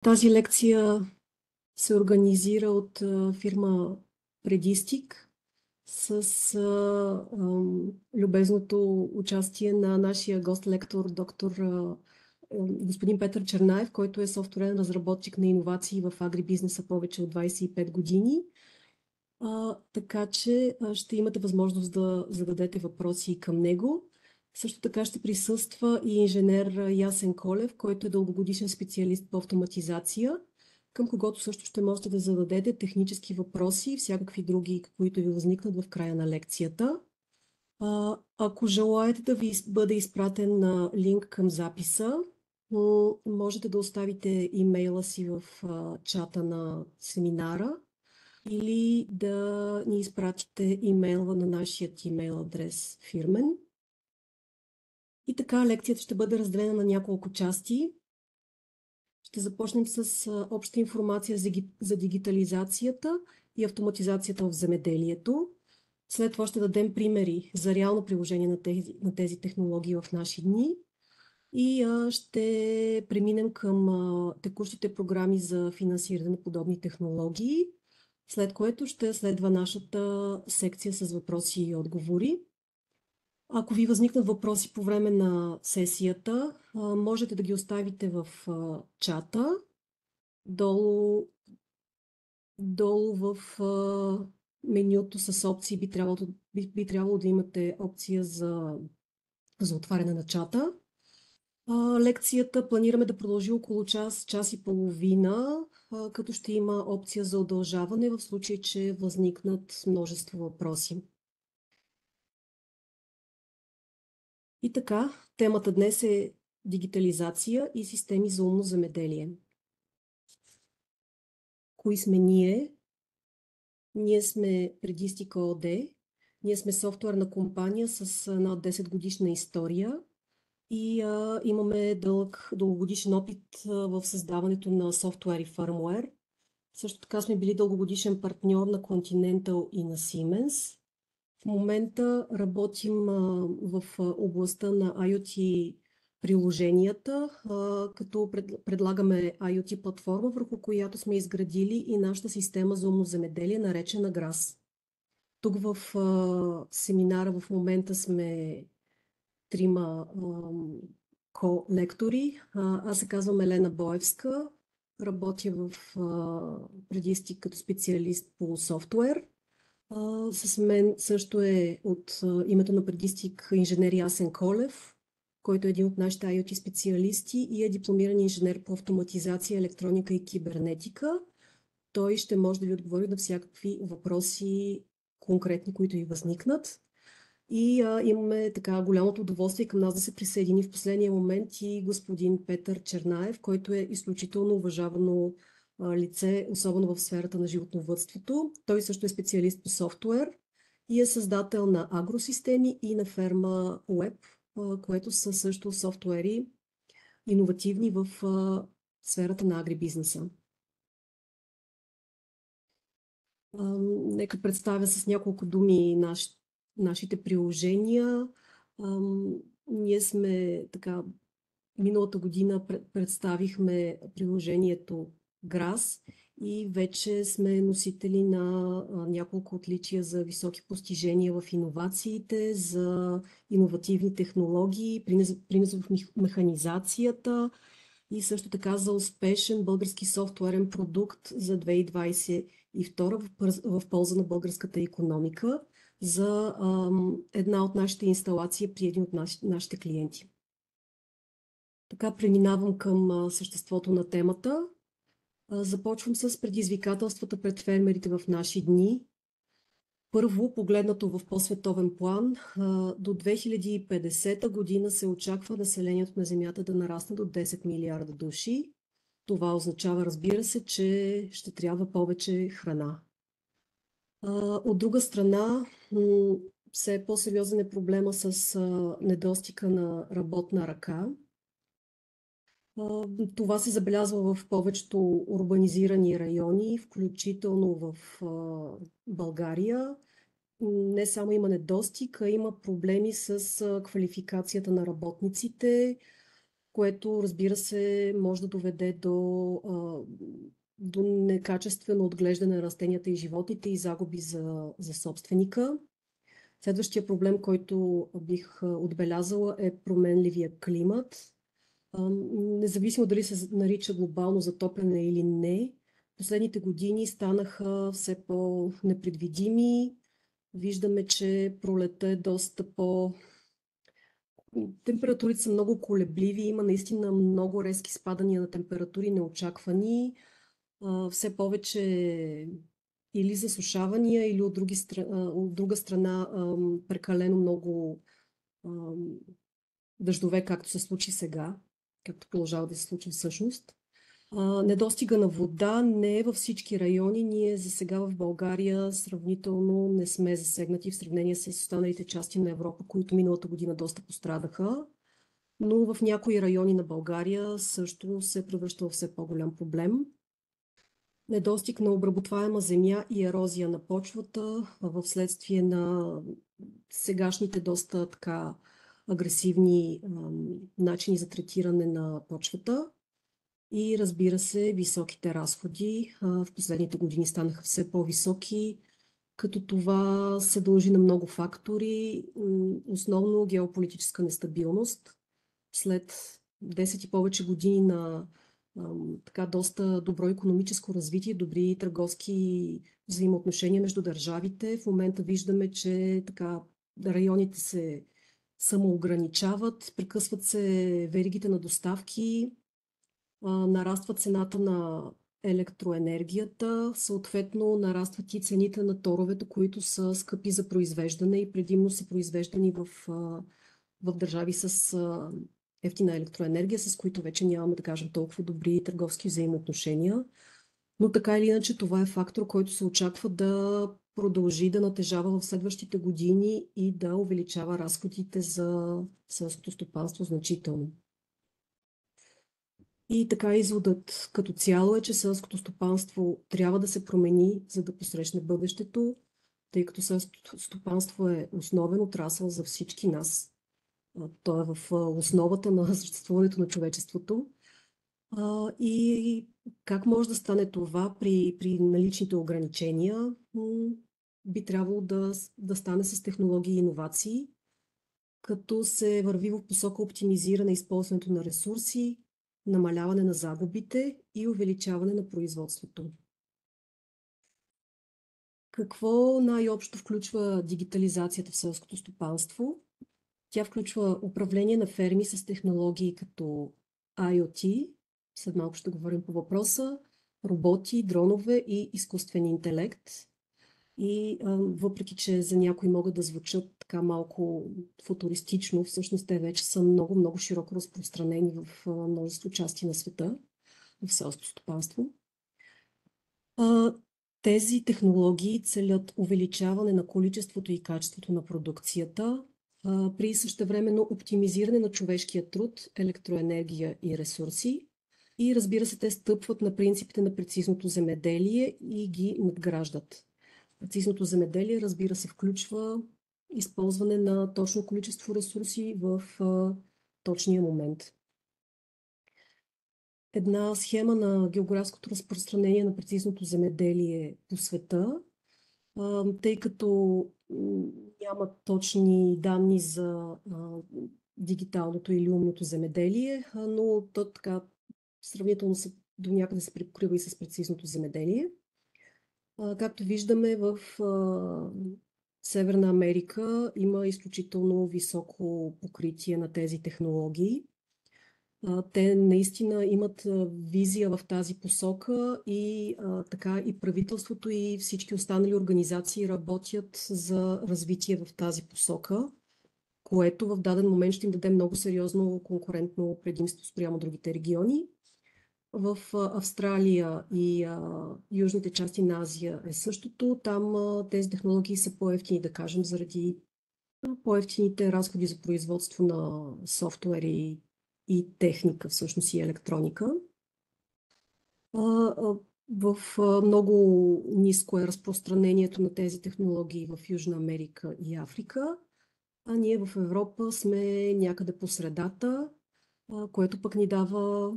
Тази лекция се организира от фирма Предистик с любезното участие на нашия гост-лектор, господин Петър Чернаев, който е софтуерен разработчик на иновации в агрибизнеса повече от 25 години. Така че ще имате възможност да зададете въпроси към него. Също така ще присъства и инженер Ясен Колев, който е дългогодишен специалист по автоматизация, към когото също ще можете да зададете технически въпроси и всякакви други, които ви възникнат в края на лекцията. Ако желаете да ви бъде изпратен линк към записа, можете да оставите имейла си в чата на семинара или да ни изпратите имейла на нашия имейл адрес фирмен. И така, лекцията ще бъде разделена на няколко части. Ще започнем с обща информация за дигитализацията и автоматизацията в земеделието. След това ще дадем примери за реално приложение на тези технологии в наши дни. И ще преминем към текущите програми за финансиране на подобни технологии, след което ще следва нашата секция с въпроси и отговори. Ако ви възникнат въпроси по време на сесията, можете да ги оставите в чата. Долу в менюто с опции би трябвало да имате опция за отваряне на чата. Лекцията планираме да продължи около час и половина, като ще има опция за удължаване в случай, че възникнат множество въпроси. И така, темата днес е дигитализация и системи за умно земеделие. Кои сме ние? Ние сме Предистик ООД. Ние сме софтуерна компания с над 10 годишна история и имаме дългогодишен опит в създаването на софтуер и фърмуер. Също така сме били дългогодишен партньор на Continental и на Siemens. В момента работим в областта на IoT приложенията, като предлагаме IoT платформа, върху която сме изградили и нашата система за умно земеделие, наречена GRAS. Тук в семинара в момента сме трима ко-лектори. Аз се казвам Елена Боевска, работя в Предистик като специалист по софтуер. С мен също е от името на Предистик инженер Ясен Колев, който е един от нашите IoT специалисти и е дипломиран инженер по автоматизация, електроника и кибернетика. Той ще може да ви отговори на всякакви въпроси конкретни, които ви възникнат. И имаме така голямото удоволствие към нас да се присъедини в последния момент и господин Петър Чернаев, който е изключително уважавано лице, особено в сферата на животновъдството. Той също е специалист по софтуер и е създател на агросистеми и на ферма Web, което са също софтуери иновативни в сферата на агрибизнеса. Нека представя с няколко думи нашите приложения. Ние сме така, миналата година представихме приложението GRAS и вече сме носители на няколко отличия за високи постижения в иновациите, за иновативни технологии, принос в механизацията и също така за успешен български софтуерен продукт за 2022 в полза на българската икономика за една от нашите инсталации при един от нашите клиенти. Така преминавам към съществото на темата. Започвам с предизвикателствата пред фермерите в наши дни. Първо, погледнато в по-световен план, до 2050 година се очаква населението на Земята да нарасне до 10 милиарда души. Това означава, разбира се, че ще трябва повече храна. От друга страна, все по-сериозен е проблема с недостига на работна ръка. Това се забелязва в повечето урбанизирани райони, включително в България. Не само има недостиг, а има проблеми с квалификацията на работниците. което, разбира се, може да доведе до некачествено отглеждане на растенията и животните и загуби за собственика. Следващия проблем, който бих отбелязала, е променливия климат. Независимо дали се нарича глобално затопляне или не, последните години станаха все по-непредвидими. Виждаме, че пролетта е доста по... Температурите са много колебливи, има наистина много резки спадания на температури, неочаквани. Все повече или засушавания, или от друга страна прекалено много дъждове, както се случи сега, както продължава да се случи всъщност. Недостига на вода не е във всички райони. Ние за сега в България сравнително не сме засегнати в сравнение с останалите части на Европа, които миналата година доста пострадаха. Но в някои райони на България също се превръща в все по-голям проблем. Недостиг на обработваема земя и ерозия на почвата в следствие на сегашните доста така агресивни начини за третиране на почвата. И разбира се, високите разходи в последните години станаха все по-високи, като това се дължи на много фактори, основно геополитическа нестабилност. След 10 и повече години на така доста добро икономическо развитие, добри търговски взаимоотношения между държавите, в момента виждаме, че така районите се самоограничават, прекъсват се веригите на доставки, нараства цената на електроенергията, съответно нарастват и цените на торовете, които са скъпи за произвеждане и предимно са произвеждани в държави с ефтина електроенергия, с които вече нямаме, да кажем, толкова добри търговски взаимоотношения. Но така или иначе това е фактор, който се очаква да продължи да натежава в следващите години и да увеличава разходите за селското стопанство значително. И така изводът като цяло е, че селското стопанство трябва да се промени, за да посрещне бъдещето, тъй като селското стопанство е основен отрасъл за всички нас. То е в основата на съществуването на човечеството. И как може да стане това при наличните ограничения? Би трябвало да стане с технологии и иновации, като се върви в посока оптимизиране използването на ресурси, намаляване на загубите и увеличаване на производството. Какво най-общо включва дигитализацията в селското стопанство? Тя включва управление на ферми с технологии като IoT, след малко ще говорим по въпроса, роботи, дронове и изкуствен интелект. И въпреки, че за някои могат да звучат така малко футуристично, всъщност те вече са много широко разпространени в множество части на света, в селското стопанство. Тези технологии целят увеличаване на количеството и качеството на продукцията, при същевременно оптимизиране на човешкия труд, електроенергия и ресурси. И разбира се, те стъпват на принципите на прецизното земеделие и ги надграждат. Прецизното земеделие, разбира се, включва използване на точно количество ресурси в точния момент. Една схема на географското разпространение на прецизното земеделие по света, тъй като няма точни данни за дигиталното или умното земеделие, но то така сравнително до някъде се припокрива и с прецизното земеделие. Както виждаме, в Северна Америка има изключително високо покритие на тези технологии. Те наистина имат визия в тази посока и така и правителството и всички останали организации работят за развитие в тази посока, което в даден момент ще им даде много сериозно конкурентно предимство спрямо другите региони. В Австралия и южните части на Азия е същото. Там тези технологии са по-евтини, да кажем, заради по-евтините разходи за производство на софтуери и техника, всъщност и електроника. В много ниско е разпространението на тези технологии в Южна Америка и Африка, а ние в Европа сме някъде по средата. което пък ни дава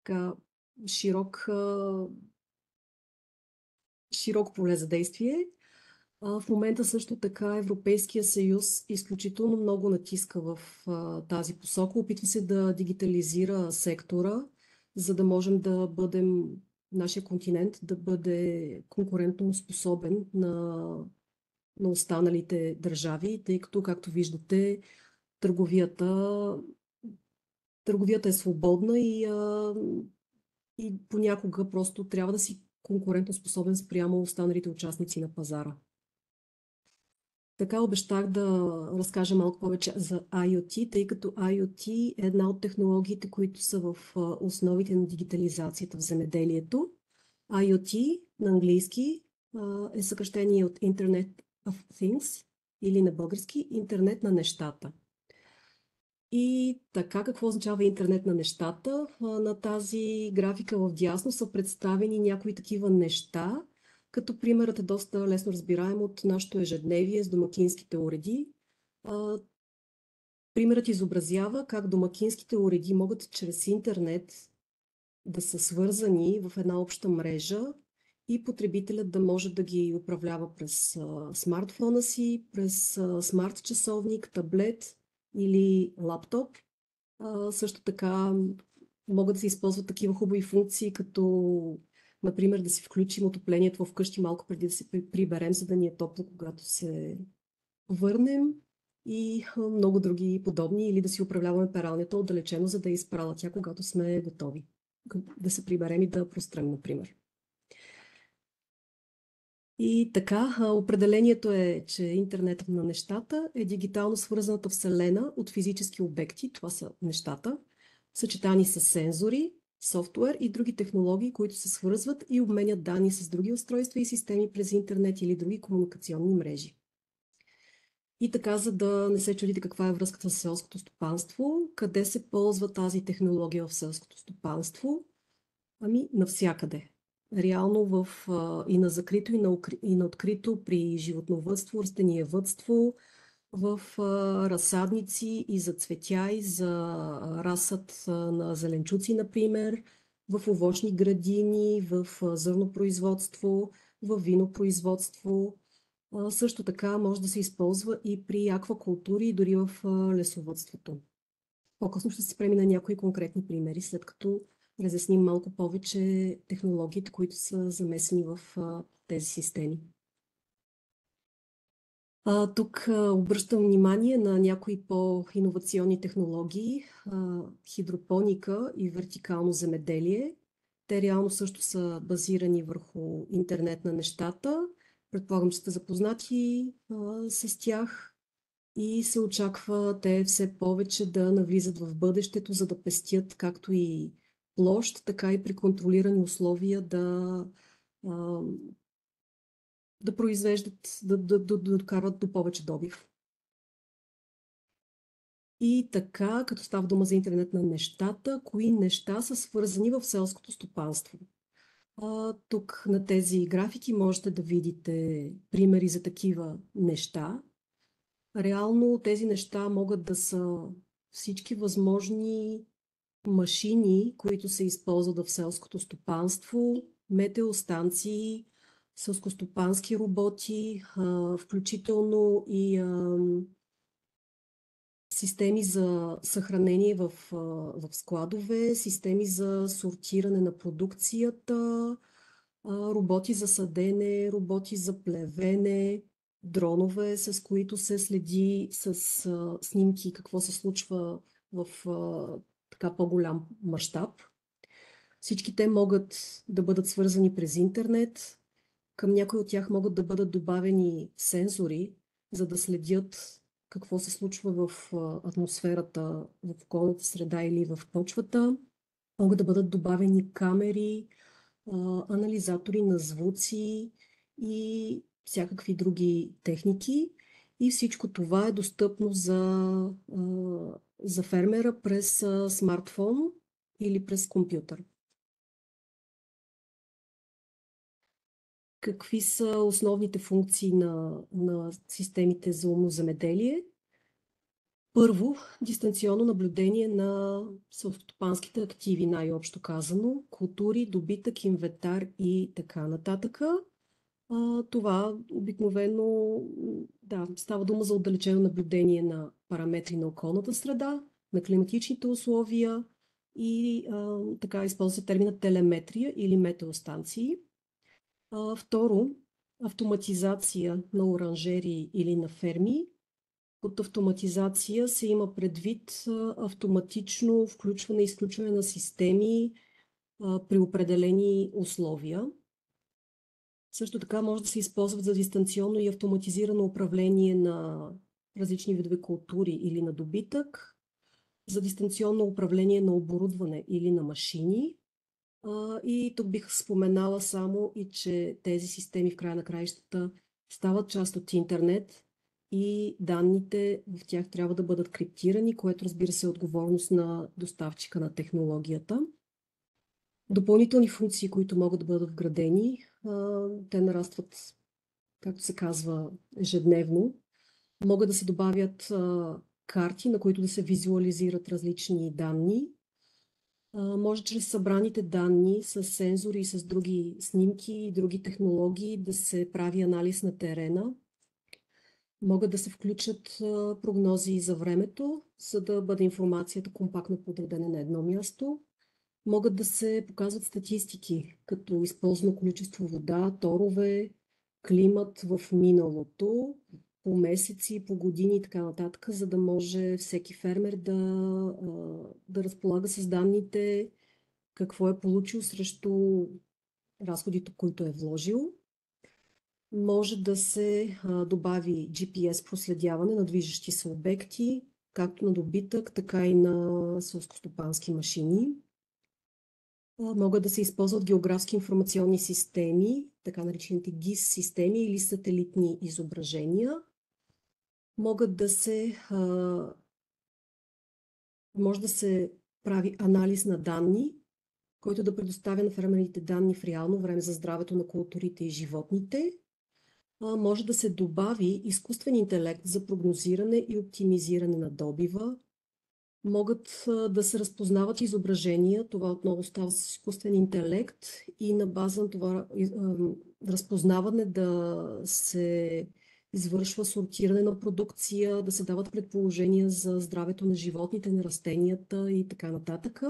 така, широко поле за действие. В момента също така Европейския съюз изключително много натиска в тази посока. Опитва се да дигитализира сектора, за да можем да бъдем, нашия континент да бъде конкурентно способен на останалите държави, тъй като, както виждате, търговията, търговията е свободна и понякога просто трябва да си конкурентно способен спрямо останалите участници на пазара. Така обещах да разкажа малко повече за IoT, тъй като IoT е една от технологиите, които са в основите на дигитализацията в земеделието. IoT на английски е съкръщение от Internet of Things или на български Интернет на нещата. И така, какво означава интернет на нещата? На тази графика в дясно са представени някои такива неща, като примерът е доста лесно разбираем от нашето ежедневие с домакинските уреди. Примерът изобразява как домакинските уреди могат чрез интернет да са свързани в една обща мрежа и потребителят да може да ги управлява през смартфона си, през смарт часовник, таблет или лаптоп. Също така могат да се използват такива хубави функции, като например да си включим отоплението вкъщи малко преди да се приберем, за да ни е топло, когато се върнем, и много други подобни, или да си управляваме пералнята отдалечено, за да я изправя тя, когато сме готови да се приберем и да прострем, например. И така, определението е, че интернетът на нещата е дигитално свързаната вселена от физически обекти, това са нещата, съчетани с сензори, софтуер и други технологии, които се свързват и обменят данни с други устройства и системи през интернет или други комуникационни мрежи. И така, за да не се чудите каква е връзката с селското стопанство, къде се ползва тази технология в селското стопанство? Ами, навсякъде. Реално и на закрито, и на открито при животновъдство, растениевъдство, в разсадници и за цветя, и за разсад на зеленчуци, например, в овощни градини, в зърнопроизводство, в винопроизводство. Също така може да се използва и при аквакултури, и дори в лесовъдството. По-късно ще се спреми на някои конкретни примери, след като разясним малко повече технологиите, които са замесени в тези системи. Тук обръщам внимание на някои по-иновационни технологии, хидропоника и вертикално земеделие. Те реално също са базирани върху интернет на нещата. Предполагам, че сте запознати с тях и се очаква те все повече да навлизат в бъдещето, за да пестят както и площ, така и при контролирани условия да произвеждат, да докарват до повече добив. И така, като става дума за интернет на нещата, кои неща са свързани в селското стопанство? Тук на тези графики можете да видите примери за такива неща. Реално тези неща могат да са всички възможни машини, които се използват в селското стопанство, метеостанции, селскостопански роботи, включително и системи за съхранение в складове, системи за сортиране на продукцията, роботи за съдене, роботи за плевене, дронове, с които се следи с снимки какво се случва в така по-голям мащаб. Всички те могат да бъдат свързани през интернет. Към някои от тях могат да бъдат добавени сензори, за да следят какво се случва в атмосферата, в околната среда или в почвата. Могат да бъдат добавени камери, анализатори на звуци и всякакви други техники. И всичко това е достъпно за фермера през смартфон или през компютър. Какви са основните функции на системите за умно земеделие? Първо, дистанционно наблюдение на селскостопанските активи, най-общо казано, култури, добитък, инвентар и така нататък. Това обикновено, да, става дума за отдалечено наблюдение на параметри на околната среда, на климатичните условия и така използва се термина телеметрия или метеостанции. Второ, автоматизация на оранжерии или на ферми. Под автоматизация се има предвид автоматично включване и изключване на системи при определени условия. Също така може да се използват за дистанционно и автоматизирано управление на различни видове култури или на добитък, за дистанционно управление на оборудване или на машини. И тук бих споменала само и че тези системи в края на краищата стават част от интернет и данните в тях трябва да бъдат криптирани, което разбира се е отговорност на доставчика на технологията. Допълнителни функции, които могат да бъдат вградени, те нарастват, както се казва, ежедневно. Могат да се добавят карти, на които да се визуализират различни данни. Може чрез събраните данни с сензори и с други снимки и други технологии да се прави анализ на терена. Могат да се включат прогнози за времето, за да бъде информацията компактно подредена на едно място. Могат да се показват статистики, като използвано количество вода, торове, климат в миналото, по месеци, по години и така нататък, за да може всеки фермер да разполага с данните, какво е получил срещу разходите, които е вложил. Може да се добави GPS проследяване на движещи се обекти, както на добитък, така и на селскостопански машини. Могат да се използват географски информационни системи, така наречените GIS системи или сателитни изображения. Може да се прави анализ на данни, който да предоставя на фермерите данни в реално време за здравето на културите и животните. Може да се добави изкуствен интелект за прогнозиране и оптимизиране на добива. Могат да се разпознават изображения, това отново става с изкуствен интелект и на база на това разпознаване да се извършва сортиране на продукция, да се дават предположения за здравето на животните, на растенията и така нататък.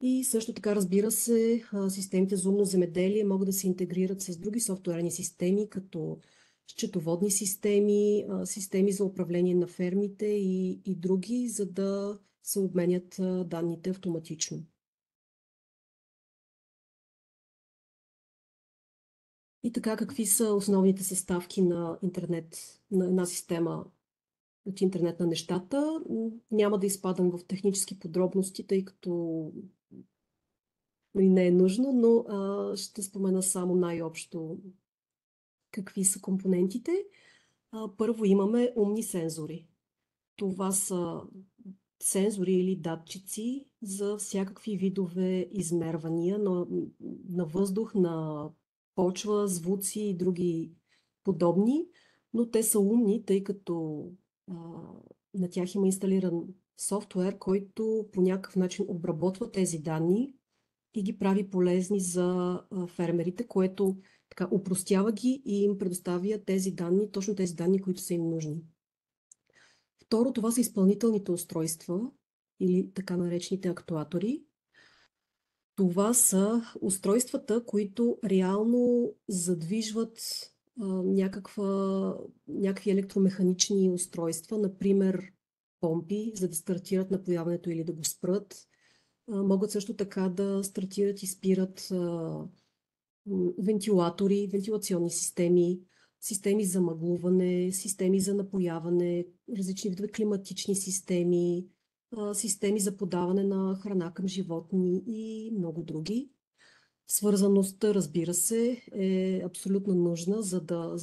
И също така, разбира се, системите за умно земеделие могат да се интегрират с други софтуерни системи, като счетоводни системи, системи за управление на фермите и други, за да се обменят данните автоматично. И така, какви са основните съставки на интернет, на една система от интернет на нещата? Няма да изпадам в технически подробности, тъй като не е нужно, но ще спомена само най-общо какви са компонентите. Първо имаме умни сензори. Това са сензори или датчици за всякакви видове измервания на въздух, на почва, звуци и други подобни, но те са умни, тъй като на тях има инсталиран софтуер, който по някакъв начин обработва тези данни и ги прави полезни за фермерите, което така упростява ги и им предоставя тези данни, точно тези данни, които са им нужни. Второ, това са изпълнителните устройства или така наречените актуатори. Това са устройствата, които реално задвижват някакви електромеханични устройства, например помпи, за да стартират напояването или да го спрат. Могат също така да стартират и спират вентилатори, вентилационни системи, системи за мъглуване, системи за напояване, различни видове климатични системи, системи за подаване на храна към животни и много други. Свързаността, разбира се, е абсолютно нужна, за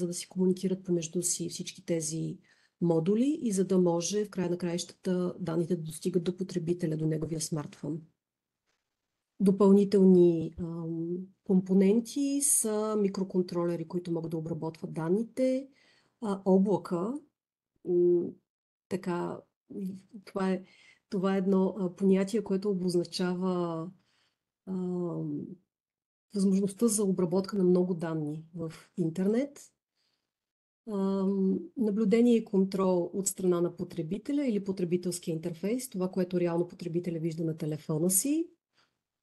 да си комуникират помежду си всички тези модули и за да може в края на краищата данните да достигат до потребителя, до неговия смартфон. Допълнителни компоненти са микроконтролери, които могат да обработват данните, облака, така Това е, това е едно понятие, което обозначава а, възможността за обработка на много данни в интернет, наблюдение и контрол от страна на потребителя или потребителския интерфейс, това, което реално потребителя вижда на телефона си.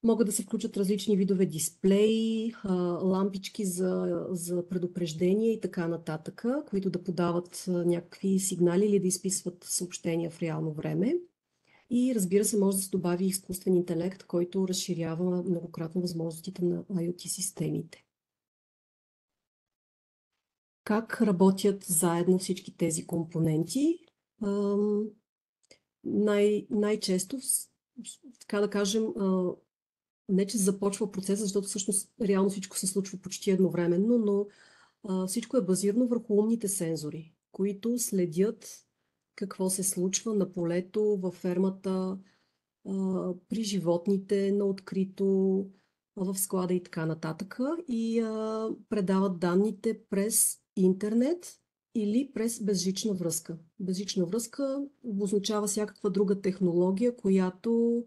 Могат да се включат различни видове дисплеи, лампички за предупреждение и така нататък, които да подават някакви сигнали или да изписват съобщения в реално време. И разбира се, може да се добави изкуствен интелект, който разширява многократно възможностите на IoT системите. Как работят заедно всички тези компоненти? Най-често, така да кажем, не че започва процеса, защото всъщност реално всичко се случва почти едновременно, но всичко е базирано върху умните сензори, които следят какво се случва на полето, във фермата, при животните, на открито, в склада и така нататък. И предават данните през интернет или през безжична връзка. Безжична връзка обозначава всякаква друга технология, която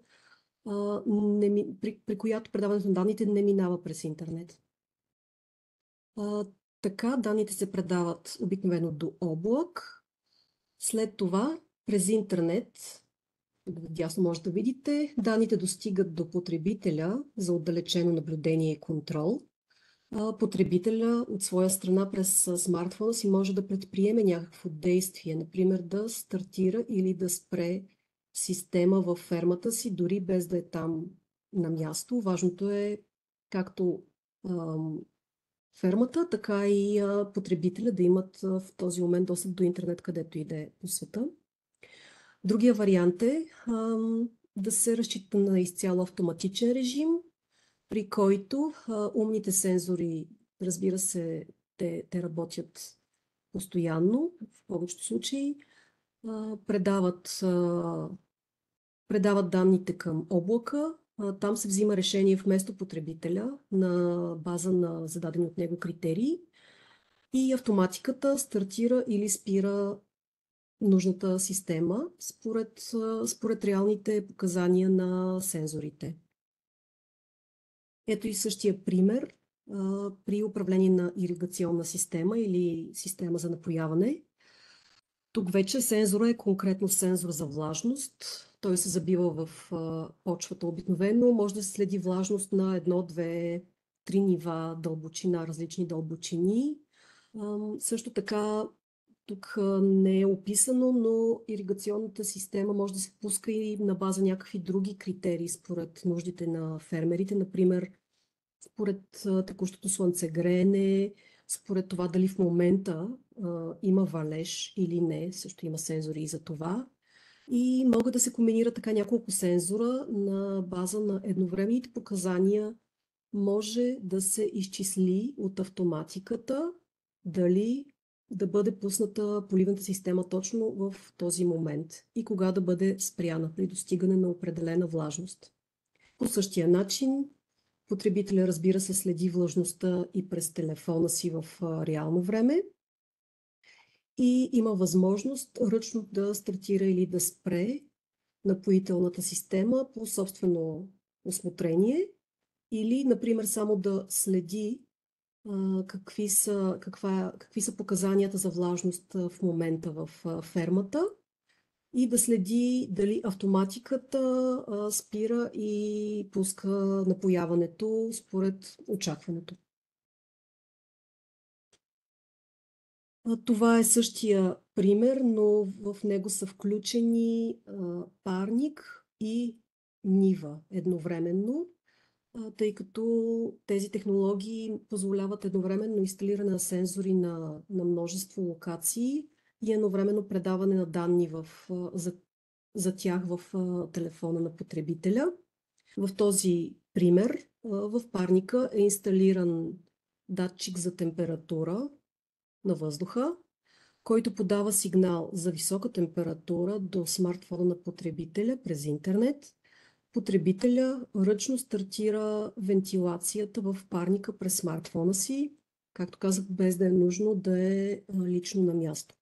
при която предаването на данните не минава през интернет. Така данните се предават обикновено до облак. След това през интернет, дясно може да видите, данните достигат до потребителя за отдалечено наблюдение и контрол. Потребителя от своя страна през смартфона си може да предприеме някакво действие, например да стартира или да спре система във фермата си, дори без да е там на място. Важното е както фермата, така и потребителя да имат в този момент достъп до интернет, където и да е по света. Другия вариант е да се разчита на изцяло автоматичен режим, при който умните сензори, разбира се, те работят постоянно, в повечето случаи, предават данните към облака. Там се взима решение вместо потребителя на база на зададени от него критерии и автоматиката стартира или спира нужната система според реалните показания на сензорите. Ето и същия пример при управление на иригационна система или система за напояване. Тук вече сензора е конкретно сензор за влажност. Той се забива в почвата обикновено. Може да се следи влажност на 1, 2, 3 нива дълбочина, различни дълбочини. Също така, тук не е описано, но иригационната система може да се пуска и на база някакви други критерии според нуждите на фермерите. Например, според текущото слънцегреене, според това дали в момента има валеж или не, също има сензори и за това. И могат да се комбинират така няколко сензора на база на едновременните показания. Може да се изчисли от автоматиката дали да бъде пусната поливната система точно в този момент и кога да бъде спряна при достигане на определена влажност. По същия начин потребителя, разбира се, следи влажността и през телефона си в реално време и има възможност ръчно да стартира или да спре напоителната система по собствено усмотрение или, например, само да следи какви са показанията за влажност в момента в фермата и да следи дали автоматиката спира и пуска напояването според очакването. Това е същия пример, но в него са включени парник и нива едновременно, тъй като тези технологии позволяват едновременно инсталиране на сензори на множество локации и едновременно предаване на данни за тях в телефона на потребителя. В този пример в парника е инсталиран датчик за температура на въздуха, който подава сигнал за висока температура до смартфона на потребителя през интернет. Потребителя ръчно стартира вентилацията в парника през смартфона си, както казах, без да е нужно да е лично на място.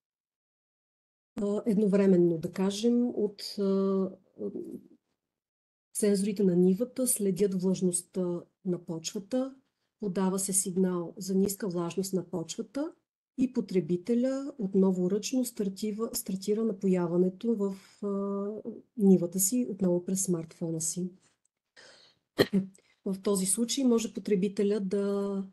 едновременно, да кажем, от сензорите на нивата следят влажността на почвата, подава се сигнал за ниска влажност на почвата и потребителя отново ръчно стартира напояването в нивата си, отново през смартфона си. В този случай може потребителя да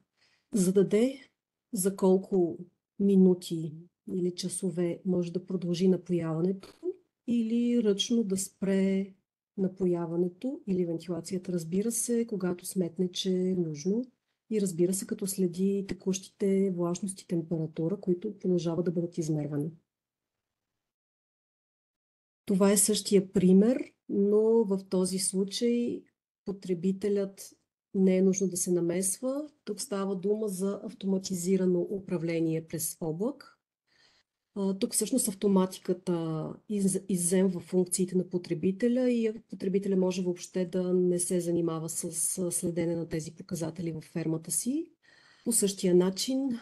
зададе за колко минути или часове може да продължи напояването или ръчно да спре напояването или вентилацията, разбира се, когато сметне, че е нужно. И разбира се, като следи текущите влажност и температура, които продължават да бъдат измервани. Това е същия пример, но в този случай потребителят не е нужно да се намесва. Тук става дума за автоматизирано управление през облак. Тук всъщност автоматиката изземва функциите на потребителя и потребителя може въобще да не се занимава с следене на тези показатели във фермата си. По същия начин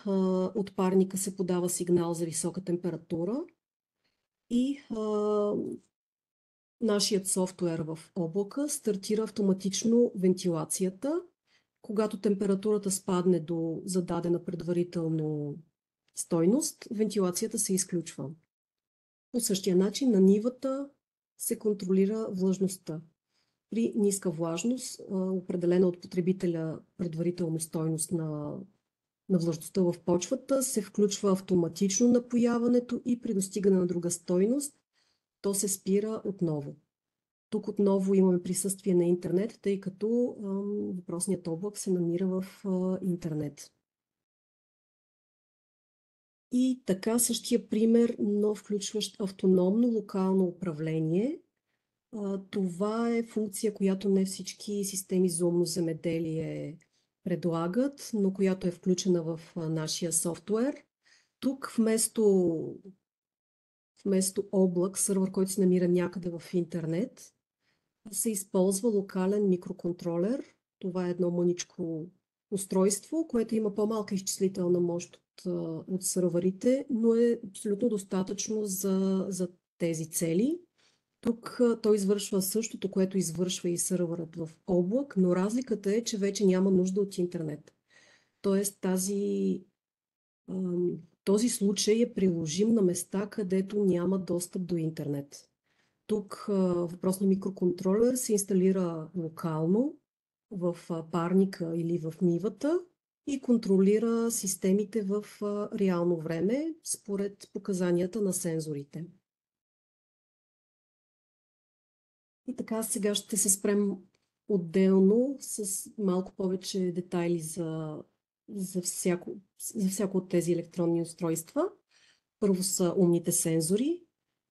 от парника се подава сигнал за висока температура и нашият софтуер в облака стартира автоматично вентилацията. Когато температурата спадне до зададена предварително стойност, вентилацията се изключва. По същия начин на нивата се контролира влажността. При ниска влажност, определена от потребителя предварително стойност на влажността в почвата, се включва автоматично напояването и при достигане на друга стойност, то се спира отново. Тук отново имаме присъствие на интернет, тъй като въпросният облак се намира в интернет. И така същия пример, но включващ автономно локално управление. Това е функция, която не всички системи за умно земеделие предлагат, но която е включена в нашия софтуер. Тук вместо облак, сървър, който се намира някъде в интернет, се използва локален микроконтролер. Това е едно мъничко устройство, което има по-малка изчислителна мощ от сървърите, но е абсолютно достатъчно за тези цели. Тук той извършва същото, което извършва и сървърът в облак, но разликата е, че вече няма нужда от интернет. Тоест този случай е приложим на места, където няма достъп до интернет. Тук въпросният микроконтролер се инсталира локално в парника или в нивата и контролира системите в реално време според показанията на сензорите. И така сега ще се спрем отделно с малко повече детайли за всяко от тези електронни устройства. Първо са умните сензори.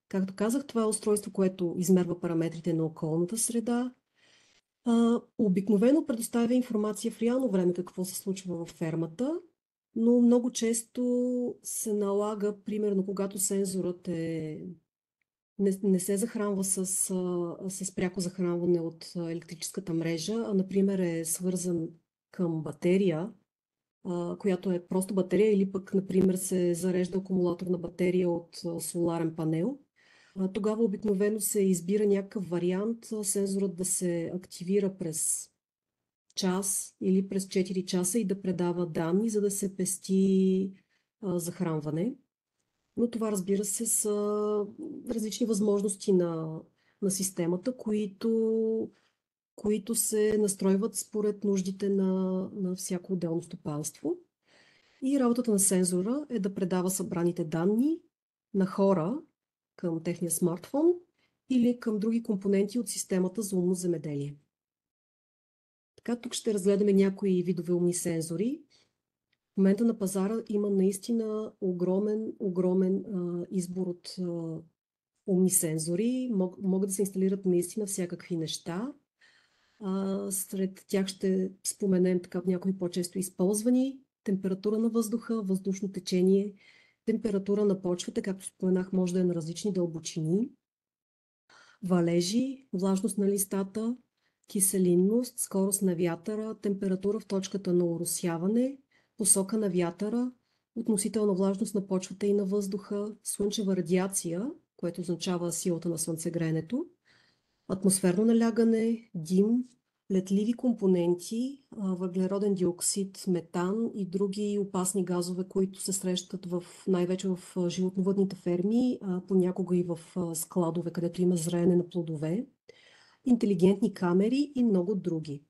Както казах, това е устройство, което измерва параметрите на околната среда. Обикновено предоставя информация в реално време какво се случва във фермата, но много често се налага, примерно когато сензорът не се захранва с пряко захранване от електрическата мрежа, а например е свързан към батерия, която е просто батерия или пък, например, се зарежда акумулаторна батерия от соларен панел. Тогава обикновено се избира някакъв вариант сензорът да се активира през час или през 4 часа и да предава данни, за да се пести захранване. Но това, разбира се, са различни възможности на системата, които се настройват според нуждите на всяко отделно стопанство. И работата на сензора е да предава събраните данни на хора към техния смартфон или към други компоненти от системата за умно земеделие. Така, тук ще разгледаме някои видове умни сензори. В момента на пазара има наистина огромен избор от умни сензори. Могат да се инсталират наистина всякакви неща. Сред тях ще споменем така някои по-често използвани: температура на въздуха, въздушно течение, температура на почвата, както споменах, може да е на различни дълбочини, валежи, влажност на листата, киселинност, скорост на вятъра, температура в точката на оросяване, посока на вятъра, относителна влажност на почвата и на въздуха, слънчева радиация, което означава силата на слънцегреенето, атмосферно налягане, дим, летливи компоненти, въглероден диоксид, метан и други опасни газове, които се срещат най-вече в животновъдните ферми, понякога и в складове, където има зреене на плодове, интелигентни камери и много други.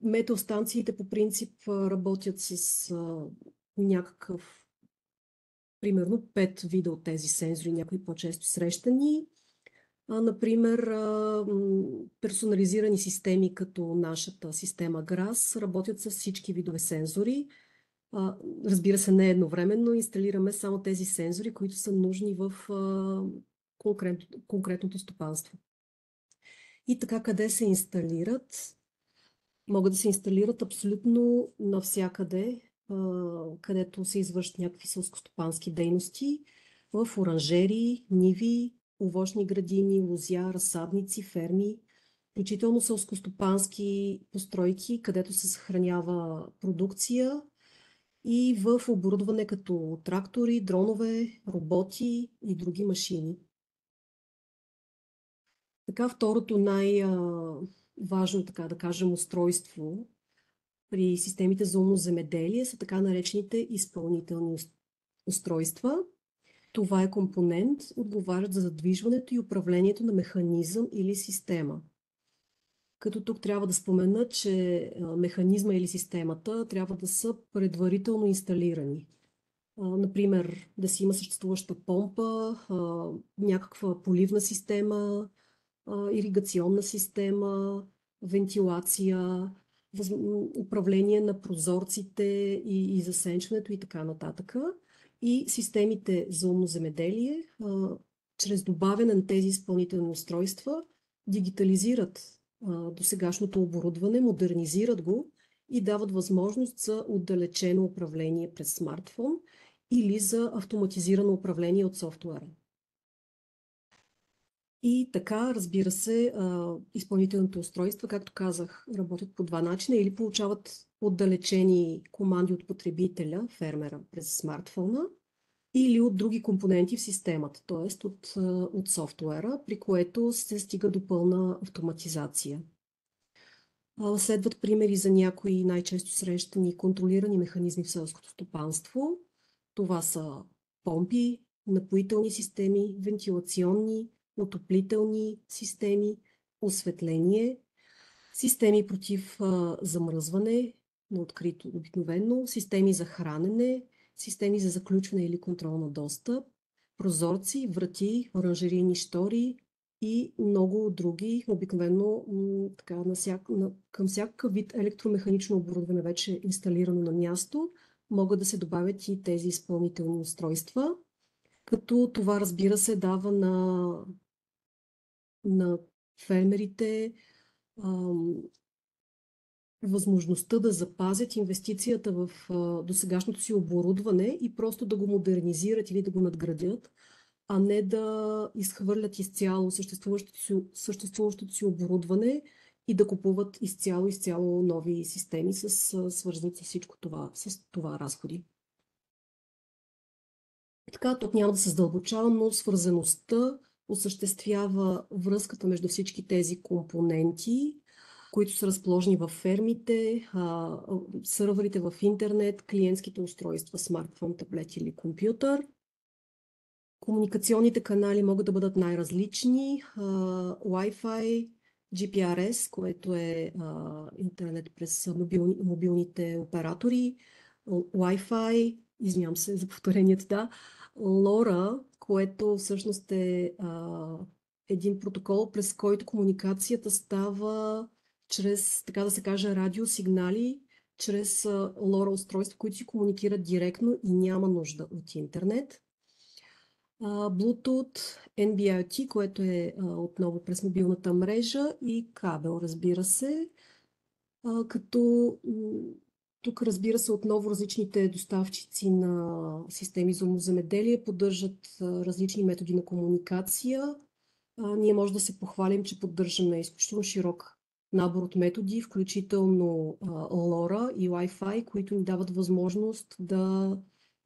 Метеостанциите по принцип работят с някакъв, примерно 5 вида от тези сензори, някои по-често срещани. Например, персонализирани системи като нашата система GRAS работят с всички видове сензори. Разбира се, не едновременно инсталираме само тези сензори, които са нужни в конкретното стопанство. И така, къде се инсталират? Могат да се инсталират абсолютно навсякъде, където се извършват някакви селскостопански дейности, в оранжерии, ниви, овощни градини, лозя, разсадници, ферми, включително селскостопански постройки, където се съхранява продукция, и в оборудване като трактори, дронове, роботи и други машини. Така, второто най-важно, така да кажем, устройство при системите за умно земеделие са така наречените изпълнителни устройства. Това е компонент, отговарящ за задвижването и управлението на механизъм или система. Като тук трябва да спомена, че механизма или системата трябва да са предварително инсталирани. Например, да си има съществуваща помпа, някаква поливна система, иригационна система, вентилация, управление на прозорците и засенчването и така нататък. И системите за умно земеделие, чрез добавяне на тези изпълнителни устройства, дигитализират досегашното оборудване, модернизират го и дават възможност за отдалечено управление през смартфон или за автоматизирано управление от софтуера. И така, разбира се, изпълнителните устройства, както казах, работят по два начина: или получават отдалечени команди от потребителя, фермера, през смартфона, или от други компоненти в системата, т.е. от софтуера, при което се стига до пълна автоматизация. Следват примери за някои най-често срещани контролирани механизми в селското стопанство. Това са помпи, напоителни системи, вентилационни, отоплителни системи, осветление, системи против замръзване на открито обикновено, системи за хранене, системи за заключване или контрол на достъп, прозорци, врати, оранжерийни штори и много други. Обикновено към всякакъв вид електромеханично оборудване, вече инсталирано на място, могат да се добавят и тези изпълнителни устройства, като това, разбира се, дава на фермерите възможността да запазят инвестицията в досегашното си оборудване и просто да го модернизират или да го надградят, а не да изхвърлят изцяло съществуващото си оборудване и да купуват изцяло нови системи, свързани с всичко това, с това разходи. Така, тук няма да се задълбочавам, но свързаността осъществява връзката между всички тези компоненти, които са разположени в фермите, сървърите в интернет, клиентските устройства, смартфон, таблет или компютър. Комуникационните канали могат да бъдат най-различни: Wi-Fi, GPRS, което е интернет през мобилните оператори, Wi-Fi, извинявам се за повторението, да, LoRa, което всъщност е един протокол, през който комуникацията става чрез, така да се каже, радиосигнали, чрез LoRa устройства, които си комуникират директно и няма нужда от интернет. Bluetooth, NB-IoT, което е отново през мобилната мрежа, и кабел, разбира се. Като тук, разбира се, отново различните доставчици на системи за умно земеделие поддържат различни методи на комуникация. Ние може да се похвалим, че поддържаме изключително широк набор от методи, включително LoRa и Wi-Fi, които ни дават възможност да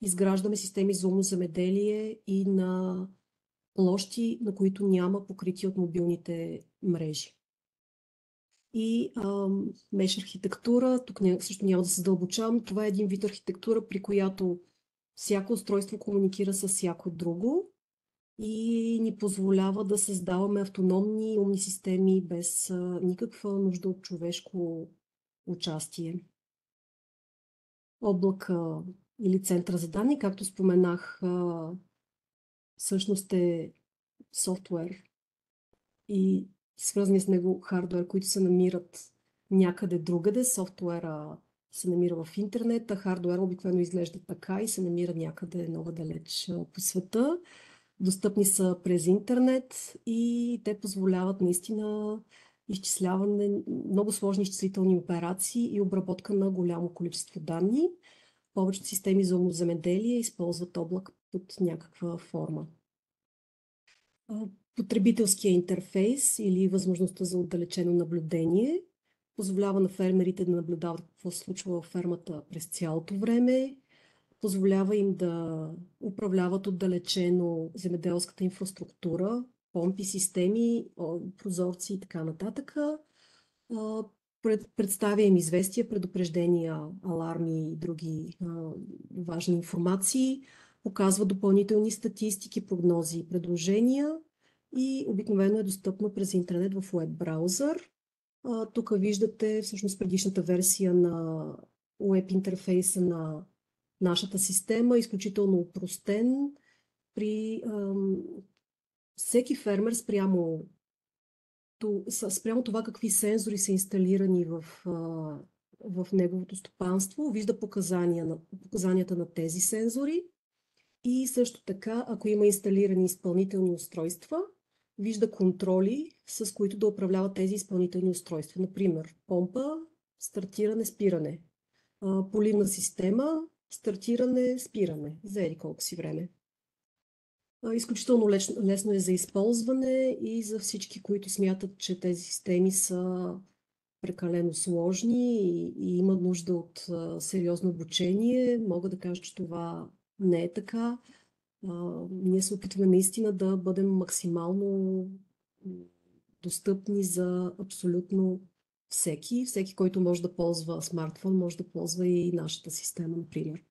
изграждаме системи за умно земеделие и на площи, на които няма покритие от мобилните мрежи. И меш архитектура, тук също няма да се задълбочавам, това е един вид архитектура, при която всяко устройство комуникира с всяко друго и ни позволява да създаваме автономни умни системи без никаква нужда от човешко участие. Облак или център за данни, както споменах, всъщност е софтуер и свързани с него хардуер, които се намират някъде другаде. Софтуера се намира в интернет, а хардуер обикновено изглежда така и се намира някъде много далеч по света. Достъпни са през интернет и те позволяват наистина изчисляване, много сложни изчислителни операции и обработка на голямо количество данни. Повечето системи за умно земеделие използват облак под някаква форма. Потребителския интерфейс или възможността за отдалечено наблюдение позволява на фермерите да наблюдават какво се случва в фермата през цялото време, позволява им да управляват отдалечено земеделската инфраструктура, помпи, системи, прозорци и така нататък. Представя им известия, предупреждения, аларми и други важни информации, показва допълнителни статистики, прогнози и предложения и обикновено е достъпно през интернет в уеб браузър. Тук виждате всъщност предишната версия на уеб интерфейса на нашата система, изключително упростен. При всеки фермер спрямо това какви сензори са инсталирани в неговото стопанство, вижда показанията на тези сензори и също така, ако има инсталирани изпълнителни устройства, вижда контроли, с които да управлява тези изпълнителни устройства. Например, помпа, стартиране, спиране, поливна система, стартиране, спиране, за еди колко си време. Изключително лесно е за използване и за всички, които смятат, че тези системи са прекалено сложни и имат нужда от сериозно обучение. Мога да кажа, че това не е така. Ние се опитваме наистина да бъдем максимално достъпни за абсолютно всеки. Всеки, който може да ползва смартфон, може да ползва и нашата система, например.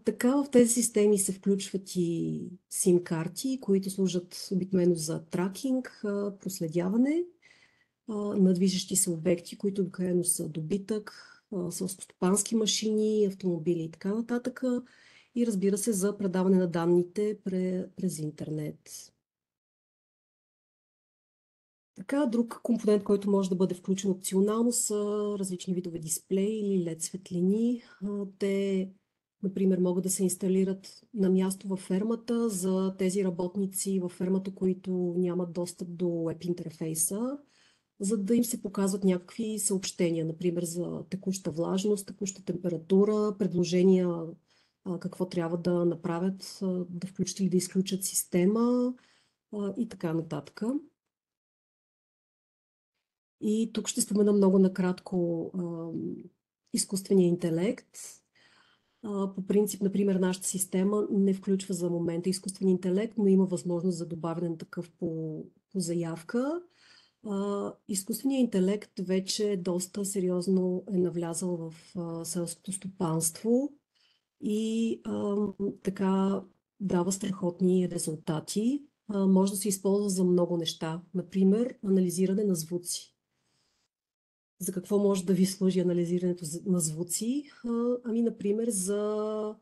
Така в тези системи се включват и SIM-карти, които служат обикновено за тракинг, проследяване на движещи се обекти, които обикновено са добитък, селскостопански машини, автомобили и така нататък. И разбира се, за предаване на данните през интернет. Така, друг компонент, който може да бъде включен опционално, са различни видове дисплеи или LED светлини. Те, например, могат да се инсталират на място във фермата за тези работници във фермата, които нямат достъп до веб интерфейса, за да им се показват някакви съобщения, например за текуща влажност, текуща температура, предложения какво трябва да направят, да включат или да изключат система и така нататък. И тук ще спомена много накратко изкуствения интелект. По принцип, например, нашата система не включва за момента изкуствен интелект, но има възможност за добавяне на такъв по заявка. Изкуственият интелект вече доста сериозно е навлязал в селското стопанство и така дава страхотни резултати. Може да се използва за много неща. Например, анализиране на звуци. За какво може да ви служи анализирането на звуци? Ами, например, за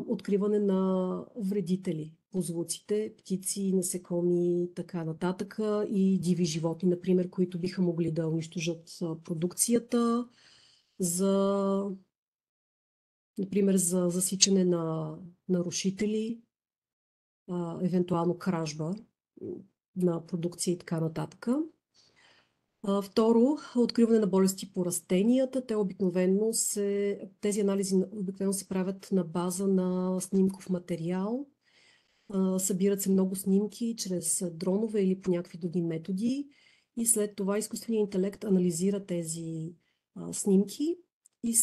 откриване на вредители по звуците, птици, насекоми, така нататък и диви животни, например, които биха могли да унищожат продукцията, например, за засичане на нарушители, евентуално кражба на продукция и така нататък. Второ, откриване на болести по растенията. Тези анализи обикновено се правят на база на снимков материал. Събират се много снимки чрез дронове или по някакви други методи и след това изкуственият интелект анализира тези снимки и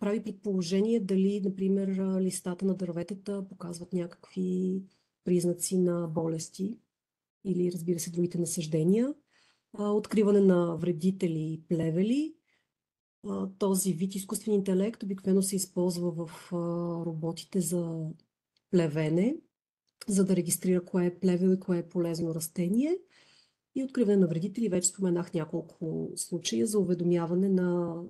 прави предположение дали, например, листата на дърветата показват някакви признаци на болести или, разбира се, другите насаждения. Откриване на вредители и плевели. Този вид изкуствен интелект обикновено се използва в роботите за плевене, за да регистрира кое е плевел и кое е полезно растение. И откриване на вредители, вече споменах няколко случая за уведомяване на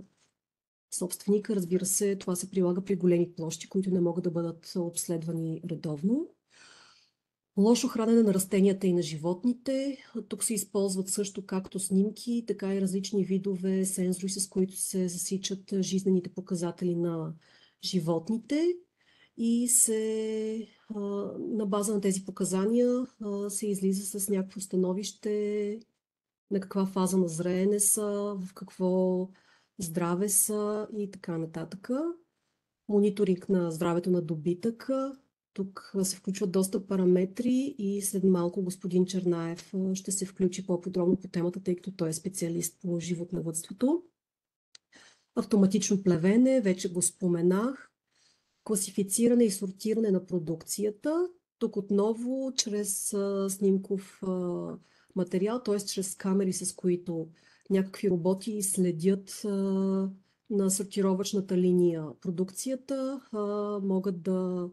собственика. Разбира се, това се прилага при големи площи, които не могат да бъдат обследвани редовно. Лошо хранене на растенията и на животните. Тук се използват също както снимки, така и различни видове сензори, с които се засичат жизнените показатели на животните. И на база на тези показания се излиза с някакво становище на каква фаза на зреене са, в какво здраве са и така нататък. Мониторинг на здравето на добитъка. Тук се включват доста параметри и след малко господин Чернаев ще се включи по-подробно по темата, тъй като той е специалист по животновъдството. Автоматично плевене, вече го споменах. Класифициране и сортиране на продукцията. Тук отново чрез снимков материал, т.е. чрез камери, с които някакви роботи следят на сортировъчната линия продукцията, могат да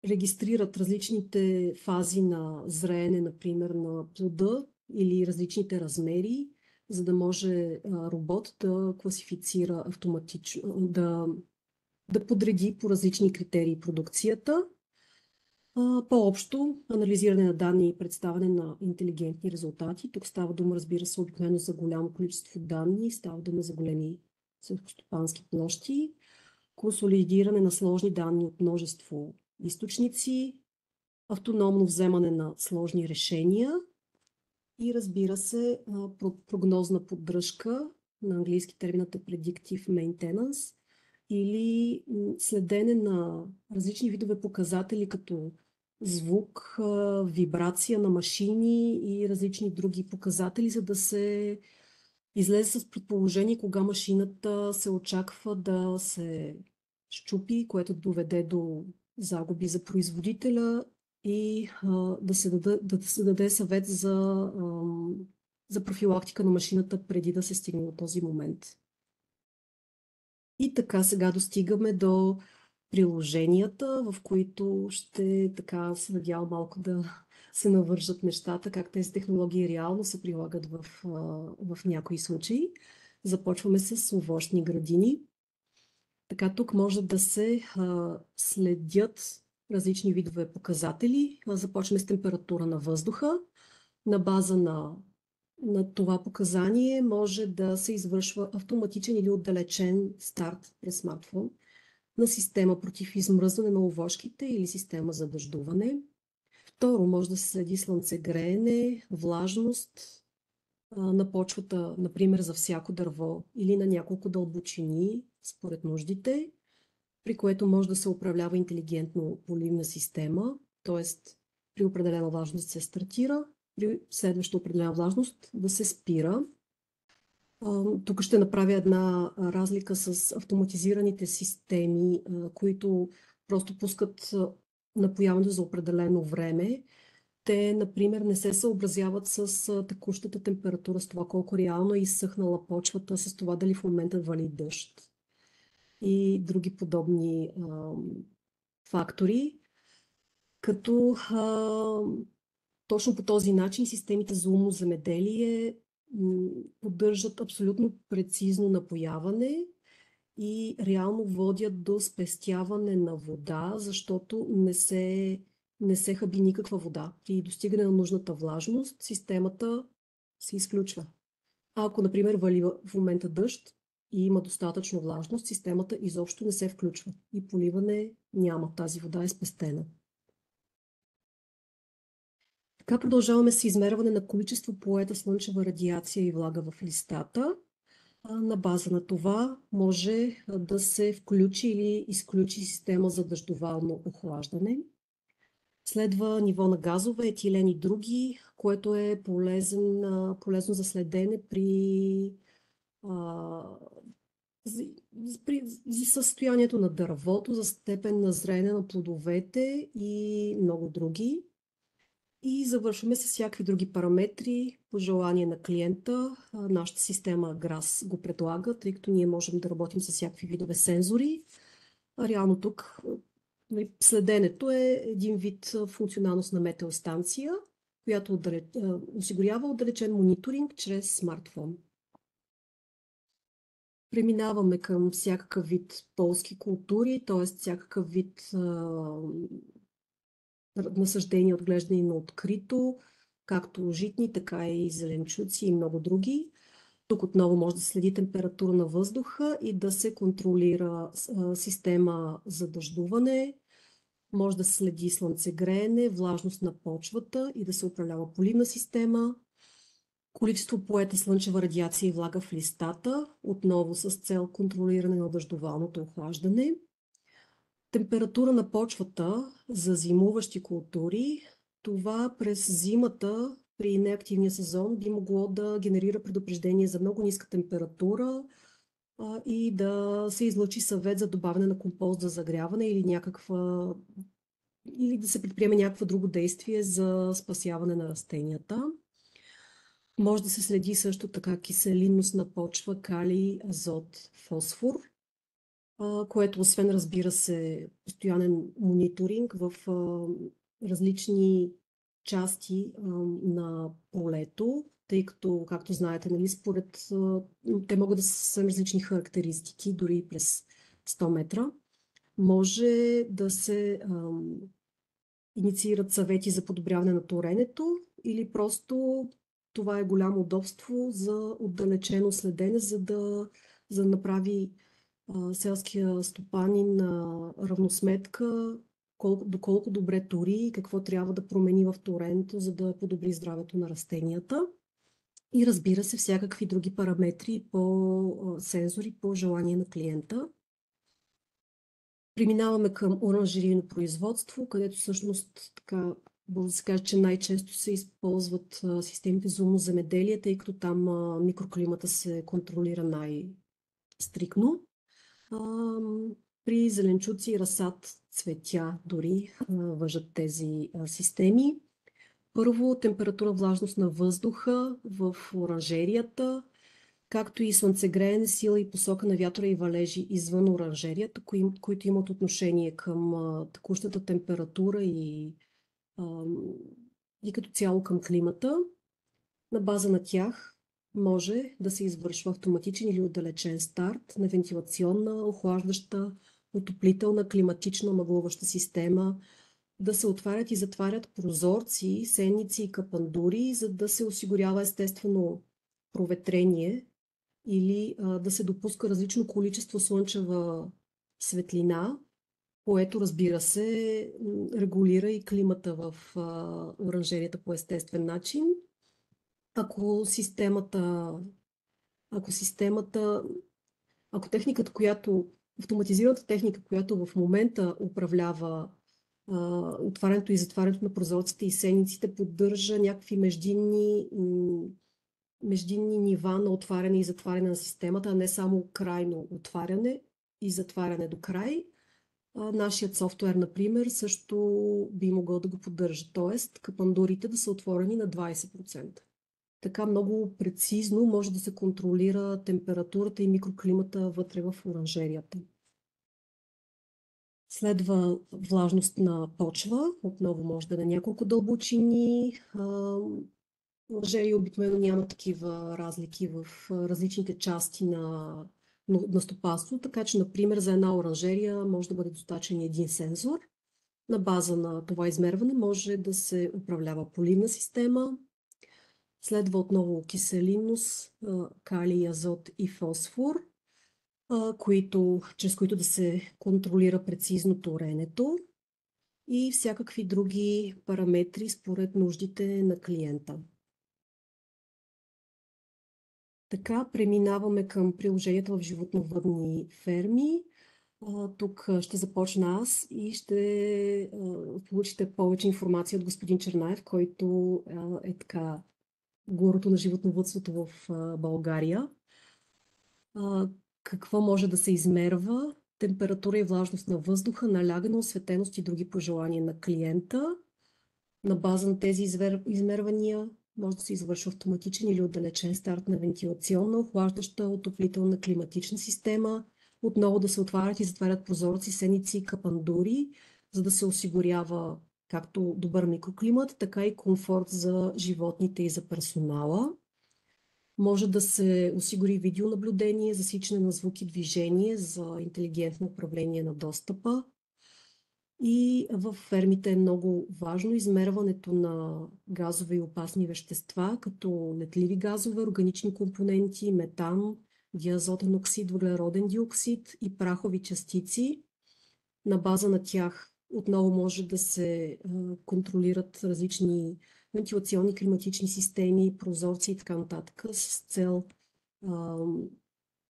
регистрират различните фази на зреене, например, на плода или различните размери, за да може робот да класифицира автоматично, да подреди по различни критерии продукцията. По-общо анализиране на данни и представяне на интелигентни резултати. Тук става дума, разбира се, обикновено за голямо количество данни, става дума за големи селскостопански площи, консолидиране на сложни данни от множество източници, автономно вземане на сложни решения и, разбира се, прогнозна поддръжка, на английски терминът е predictive maintenance, или следене на различни видове показатели, като звук, вибрация на машини и различни други показатели, за да се излезе с предположение кога машината се очаква да се счупи, което доведе до загуби за производителя и да се даде съвет за профилактика на машината преди да се стигне до този момент. И така сега достигаме до приложенията, в които ще така се надявам малко да се навържат нещата, как тези технологии реално се прилагат в някои случаи. Започваме с овощни градини. Така тук може да се следят различни видове показатели. Започваме с температура на въздуха. На база на това показание може да се извършва автоматичен или отдалечен старт през смартфон на система против измръзване на овошките или система за дъждуване. Второ, може да се следи слънцегреене, влажност на почвата, например за всяко дърво или на няколко дълбочини според нуждите, при което може да се управлява интелигентно поливна система, т.е. при определена влажност се стартира, при следваща определена влажност да се спира. Тук ще направя една разлика с автоматизираните системи, които просто пускат напояването за определено време. Те, например, не се съобразяват с текущата температура, с това колко реално е изсъхнала почвата, с това дали в момента вали дъжд и други подобни фактори. Като точно по този начин системите за умно земеделие поддържат абсолютно прецизно напояване и реално водят до спестяване на вода, защото не се хаби никаква вода. При достигане на нужната влажност системата се изключва. А ако, например, вали в момента дъжд и има достатъчно влажност, системата изобщо не се включва и поливане няма. Тази вода е спестена. Така продължаваме с измерване на количество поета слънчева радиация и влага в листата. На база на това може да се включи или изключи система за дъждовално охлаждане. Следва ниво на газове, етилен и други, което е полезно за следене а, за състоянието на дървото, за степен на зрене на плодовете и много други. И завършваме с всякакви други параметри по желание на клиента. Нашата система GRAS го предлага, тъй като ние можем да работим с всякакви видове сензори. Реално тук следенето е един вид функционалност на метеостанция, която осигурява отдалечен мониторинг чрез смартфон. Преминаваме към всякакъв вид полски култури, т.е. всякакъв вид насъждения, отглеждани на открито, както житни, така и зеленчуци и много други. Тук отново може да следи температура на въздуха и да се контролира система за дъждуване, може да се следи слънцегреене, влажност на почвата и да се управлява поливна система, количество поета слънчева радиация и влага в листата, отново с цел контролиране на дъждовалното охлаждане. Температура на почвата за зимуващи култури. Това през зимата при неактивния сезон би могло да генерира предупреждение за много ниска температура и да се излъчи съвет за добавяне на компост за загряване или да се предприеме някакво друго действие за спасяване на растенията. Може да се следи също така киселинност на почва, калий, азот, фосфор, което освен, разбира се, постоянен мониторинг в различни части на полето, тъй като, както знаете, нали, те могат да са съвсем различни характеристики, дори и през 100 метра. Може да се инициират съвети за подобряване на торенето или просто това е голямо удобство за отдалечено следене, за да направи селския стопанин равносметка доколко добре тори и какво трябва да промени в торенето, за да подобри здравето на растенията. И разбира се, всякакви други параметри по сензори по желание на клиента. Преминаваме към оранжерийно производство, където всъщност така може да се каже, че най-често се използват системите за умно земеделие, тъй като там микроклимата се контролира най-стрикно. При зеленчуци, разсад, цветя дори важат тези системи. Първо, температура, влажност на въздуха в оранжерията, както и слънцегреене, сила и посока на вятъра и валежи извън оранжерията, които имат отношение към текущата температура и като цяло към климата. На база на тях може да се извършва автоматичен или отдалечен старт на вентилационна, охлаждаща, отоплителна, климатична, мъглуваща система, да се отварят и затварят прозорци, сенници и капандури, за да се осигурява естествено проветрение или да се допуска различно количество слънчева светлина, което, разбира се, регулира и климата в оранжерията по естествен начин. Ако автоматизираната техника, която в момента управлява отварянето и затварянето на прозорците и сениците, поддържа някакви междинни нива на отваряне и затваряне на системата, а не само крайно отваряне и затваряне до край. Нашият софтуер, например, също би могъл да го поддържа, т.е. капандурите да са отворени на 20%. Така много прецизно може да се контролира температурата и микроклимата вътре в оранжерията. Следва влажност на почва. Отново може да е на няколко дълбочини. Оранжерии обикновено няма такива разлики в различните части на стопанство, така че, например, за една оранжерия може да бъде достатъчен един сензор. На база на това измерване може да се управлява поливна система. Следва отново киселинност, калий, азот и фосфор, чрез които да се контролира прецизно торенето и всякакви други параметри според нуждите на клиента. Така преминаваме към приложенията в животновъдни ферми. Тук ще започна аз и ще получите повече информация от господин Чернаев, който е така гурото на животновъдството в България. Какво може да се измерва? Температура и влажност на въздуха, налягане, осветеност и други пожелания на клиента. На база на тези измервания може да се извършва автоматичен или отдалечен старт на вентилационна, охлаждаща, отоплителна климатична система. Отново да се отварят и затварят прозорци, сеници и капандури, за да се осигурява както добър микроклимат, така и комфорт за животните и за персонала. Може да се осигури видеонаблюдение, засичане на звук и движение за интелигентно управление на достъпа. И в фермите е много важно измерването на газове и опасни вещества, като летливи газове, органични компоненти, метан, диазотен оксид, въглероден диоксид и прахови частици. На база на тях отново може да се контролират различни вентилационни климатични системи, прозорци и така нататък с цел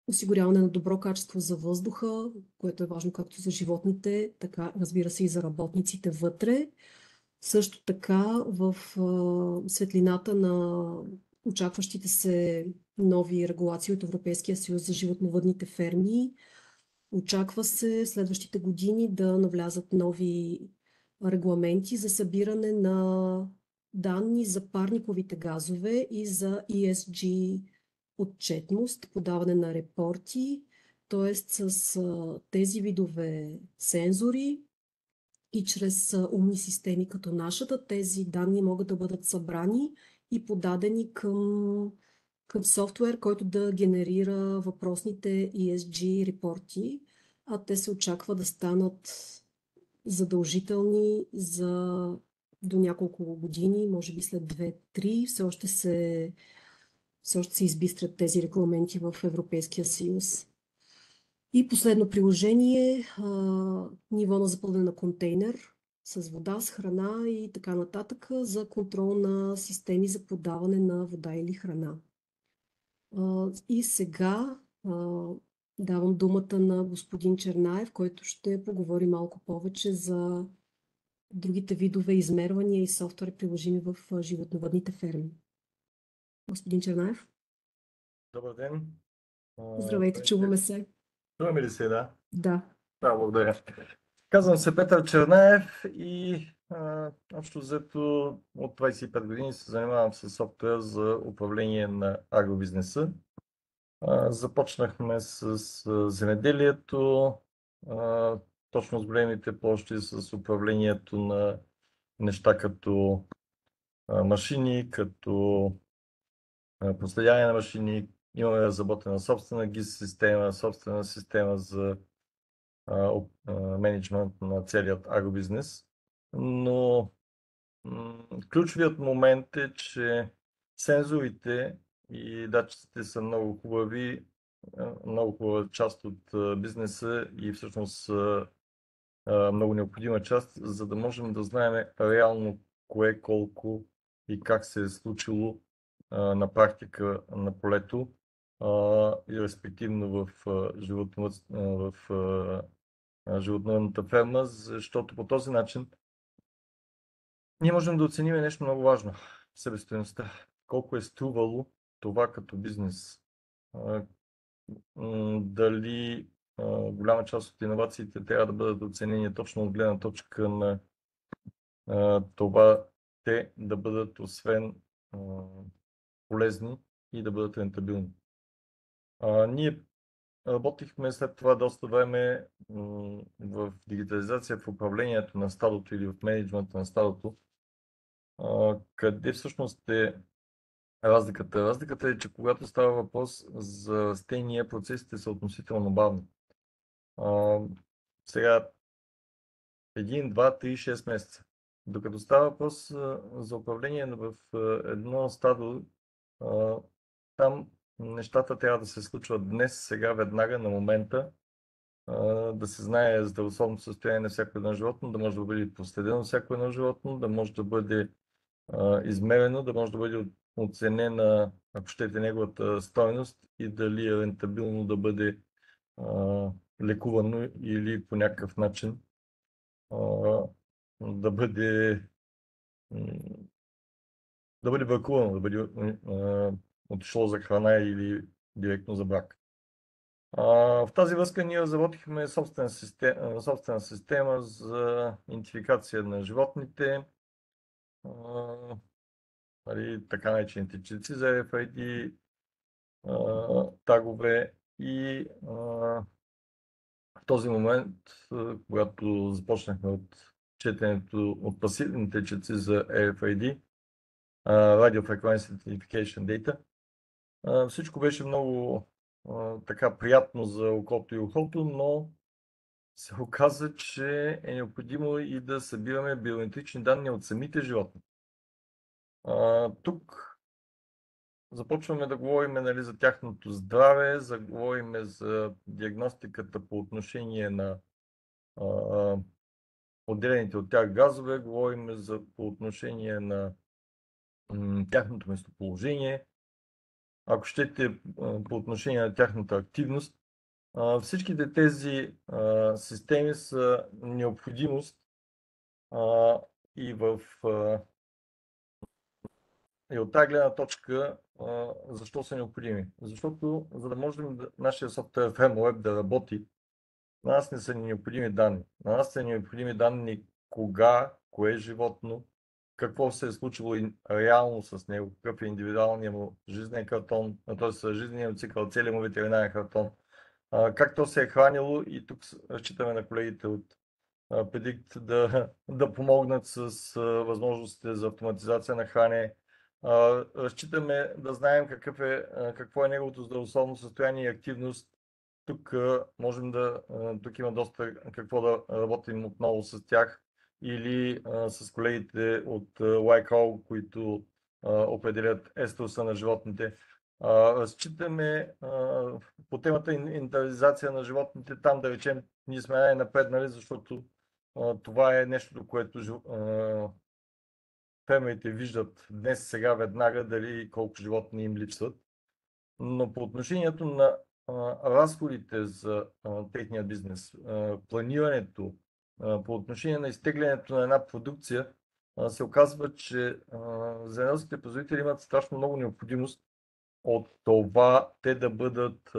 осигуряване на добро качество за въздуха, което е важно както за животните, така разбира се и за работниците вътре. Също така в светлината на очакващите се нови регулации от Европейския съюз за животновъдните ферми, очаква се следващите години да навлязат нови регламенти за събиране на данни за парниковите газове и за ESG отчетност, подаване на репорти, т.е. с тези видове сензори и чрез умни системи като нашата, тези данни могат да бъдат събрани и подадени към софтуер, който да генерира въпросните ESG репорти, а те се очаква да станат задължителни до няколко години, може би след 2-3, все още се избистрят тези регламенти в Европейския съюз. И последно приложение, ниво на запълване на контейнер с вода, с храна и така нататък за контрол на системи за подаване на вода или храна. И сега давам думата на господин Чернаев, който ще поговори малко повече за другите видове измервания и софтуери, приложими в животновъдните ферми. Господин Чернаев. Добър ден. Здравейте, чуваме се. Чуваме ли се, да? Да. Да, благодаря. Казвам се Петър Чернаев и общо взето от 25 години се занимавам с софтуер за управление на агробизнеса. Започнахме с земеделието, точно с големите площи, с управлението на неща като машини, като проследяване на машини. Имаме разработена собствена ГИС система, собствена система за менеджмент на целият агробизнес. Но ключовият момент е, че сензорите и датчиците са много хубави, много хубава част от бизнеса и всъщност много необходима част, за да можем да знаем реално кое, колко и как се е случило на практика на полето и респективно в животновъдната ферма, защото по този начин ние можем да оценим нещо много важно – себестойността. Колко е струвало това като бизнес. Дали голяма част от иновациите трябва да бъдат оценени точно от гледна точка на това те да бъдат освен полезни и да бъдат рентабилни. Ние работихме след това доста време в дигитализация в управлението на стадото или в менеджмента на стадото. Къде всъщност е разликата? Разликата е, че когато става въпрос за растения, процесите са относително бавни. Сега 1, 2, 3, 6 месеца. Докато става въпрос за управление в едно стадо, там нещата трябва да се случват днес, сега, веднага, на момента, да се знае здравословното състояние на всяко едно животно, да може да бъде проследено всяко едно животно, да може да бъде измерено, да може да бъде оценена, ако щете, неговата стойност и дали е рентабилно да бъде лекувано или по някакъв начин да бъде бракувано, да бъде отишло за храна или директно за брак. В тази връзка ние разработихме собствена система за идентификация на животните, така наречените четци за RFID, тагове и в този момент, когато започнахме от четенето от пасивните четци за RFID, Radio Frequency Identification Data, всичко беше много така приятно за окото и ухото, но се оказа, че е необходимо и да събираме биометрични данни от самите животни. Тук започваме да говорим, нали, за тяхното здраве, говорим за диагностиката по отношение на отделените от тях газове, говорим по отношение на тяхното местоположение, ако щете по отношение на тяхната активност. Всичките тези системи са необходимост и от тази гледна точка защо са необходими? Защото за да можем нашия софтуер FrameWeb да работи, на нас не са необходими данни. На нас са необходими данни кога, кое животно, какво се е случило реално с него, какъв е индивидуалният му жизнен картон, т.е. жизненият му цикъл, целият му ветеринарен картон, как то се е хранило, и тук разчитаме на колегите от Predict да помогнат с възможностите за автоматизация на хранене. Разчитаме да знаем какво е неговото здравословно състояние и активност. Тук има доста какво да работим отново с тях или с колегите от YCall, които определят еструса на животните. Разчитаме по темата инвентаризация на животните. Там, да речем, ние сме най-напреднали, защото това е нещо, което фермерите виждат днес, сега, веднага, дали колко животни им липсват. Но по отношението на разходите за техния бизнес, планирането, по отношение на изтеглянето на една продукция, се оказва, че земеделските производители имат страшно много необходимост от това те да бъдат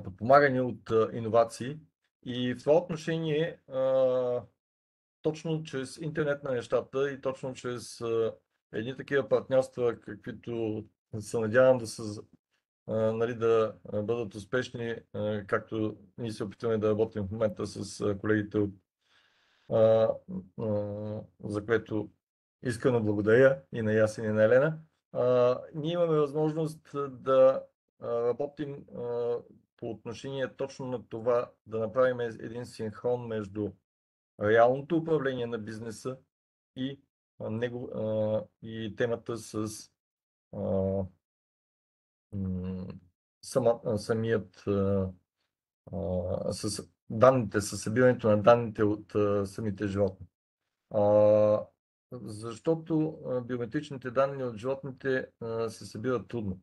подпомагани от иновации. И в това отношение, точно чрез интернет на нещата и точно чрез едни такива партньорства, каквито се надявам нали, да бъдат успешни, както ние се опитваме да работим в момента с колегите от за което искрено благодаря и на Ясен и на Елена. Ние имаме възможност да работим по отношение точно на това, да направим един синхрон между реалното управление на бизнеса и темата с с данните, със събирането на данните от самите животни. Защото биометричните данни от животните се събират трудно.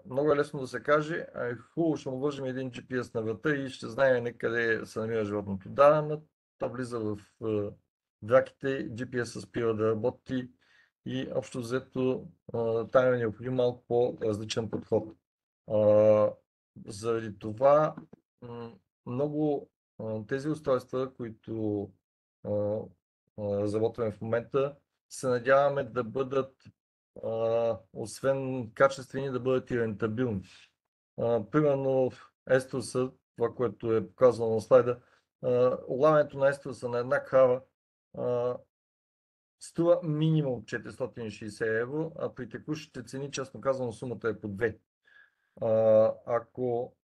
Много е лесно да се каже, хубаво, ще му вържим един GPS на врата и ще знаем къде се намира животното. Да, но то влиза в драките, GPS спира да работи и общо взето там е необходим малко по-различен подход. Заради това много тези устройства, които разработваме в момента, се надяваме да бъдат освен качествени, да бъдат и рентабилни. Примерно в еструса, това, което е показано на слайда, улавянето на еструса на една крава струва минимум 460 евро, а при текущите цени, честно казано, сумата е по 2. Ако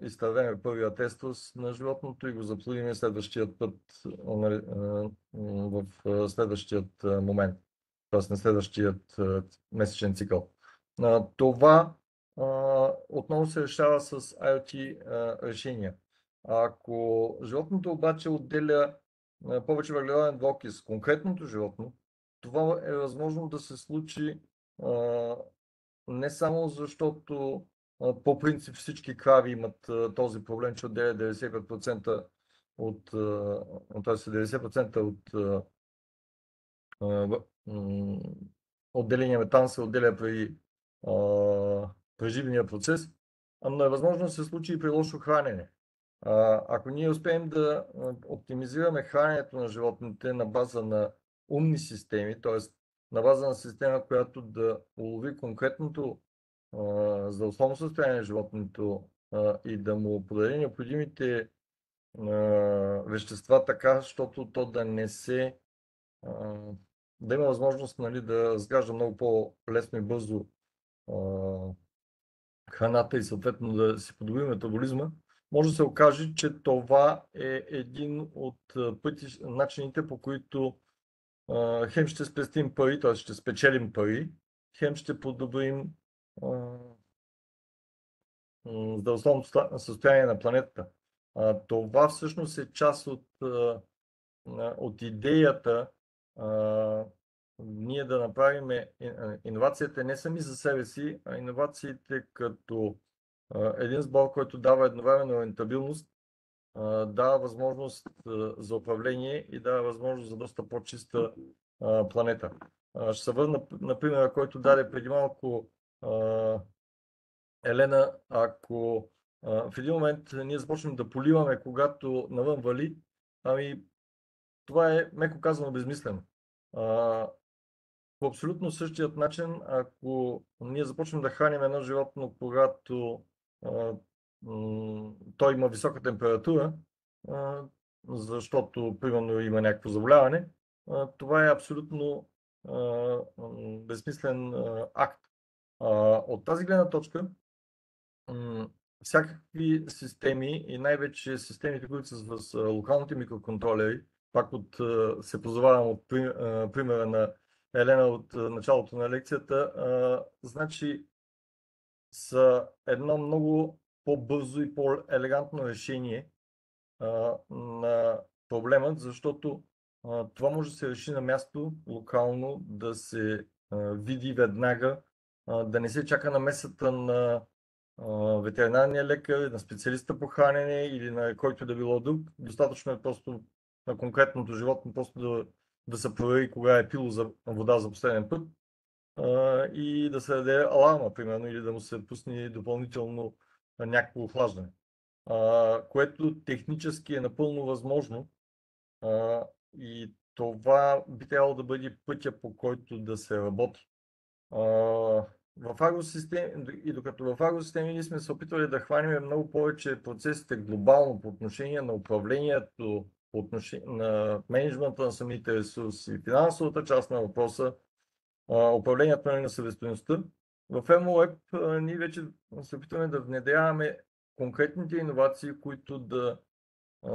изтървеме първият еструс на животното и го заплодиме следващият път в следващият момент, т.е. на следващият месечен цикъл. Това отново се решава с IoT решения. Ако животното обаче отделя повече въглероден двуокис, конкретното животно, това е възможно да се случи не само защото по принцип всички крави имат този проблем, че отделят 95% от, т.е. 90% отделения метан се отделя при преживния процес, но е възможно да се случи и при лошо хранене. Ако ние успеем да оптимизираме храненето на животните на база на умни системи, т.е. на база на система, която да улови конкретното здравословно състояние на животното и да му подаде необходимите вещества така, защото то да не се да има възможност, нали, да сгражда много по-лесно и бързо храната и съответно да си подобри метаболизма, може да се окаже, че това е един от начините, по които хем ще спестим пари, т.е. ще спечелим пари, хем ще подобрим здравословното състояние на планетата. Това всъщност е част от идеята ние да направим иновациите не сами за себе си, а иновациите като един сбор, който дава едновременно рентабилност, дава възможност за управление и дава възможност за доста по-чиста планета. Ще се върна на примера, който даде преди малко Елена. Ако в един момент ние започнем да поливаме, когато навън вали, това е, меко казано, безмислено. По абсолютно същият начин, ако ние започнем да храним едно животно, когато той има висока температура, защото, примерно, има някакво заболяване, това е абсолютно безсмислен акт. От тази гледна точка, всякакви системи и най-вече системите, които са с локалните микроконтролери, пак се позовавам от примера на Елена от началото на лекцията, значи са едно много по-бързо и по-елегантно решение на проблемът, защото това може да се реши на място, локално, да се види веднага, да не се чака намесата на ветеринарния лекар, на специалиста по хранене или на който да било друг. Достатъчно е просто на конкретното животно просто да се провери кога е пило вода за последен път и да се даде аларма, примерно, или да му се пусне допълнително някакво охлаждане, което технически е напълно възможно и това би трябвало да бъде пътя, по който да се работи. В агросистеми, и докато в агросистеми ние сме се опитвали да хванем много повече процесите глобално по отношение на управлението, по отношение на мениджмънта на самите ресурси, финансовата част на въпроса, управлението на себестойността, в EMOLab ние вече се опитваме да внедряваме конкретните иновации, които да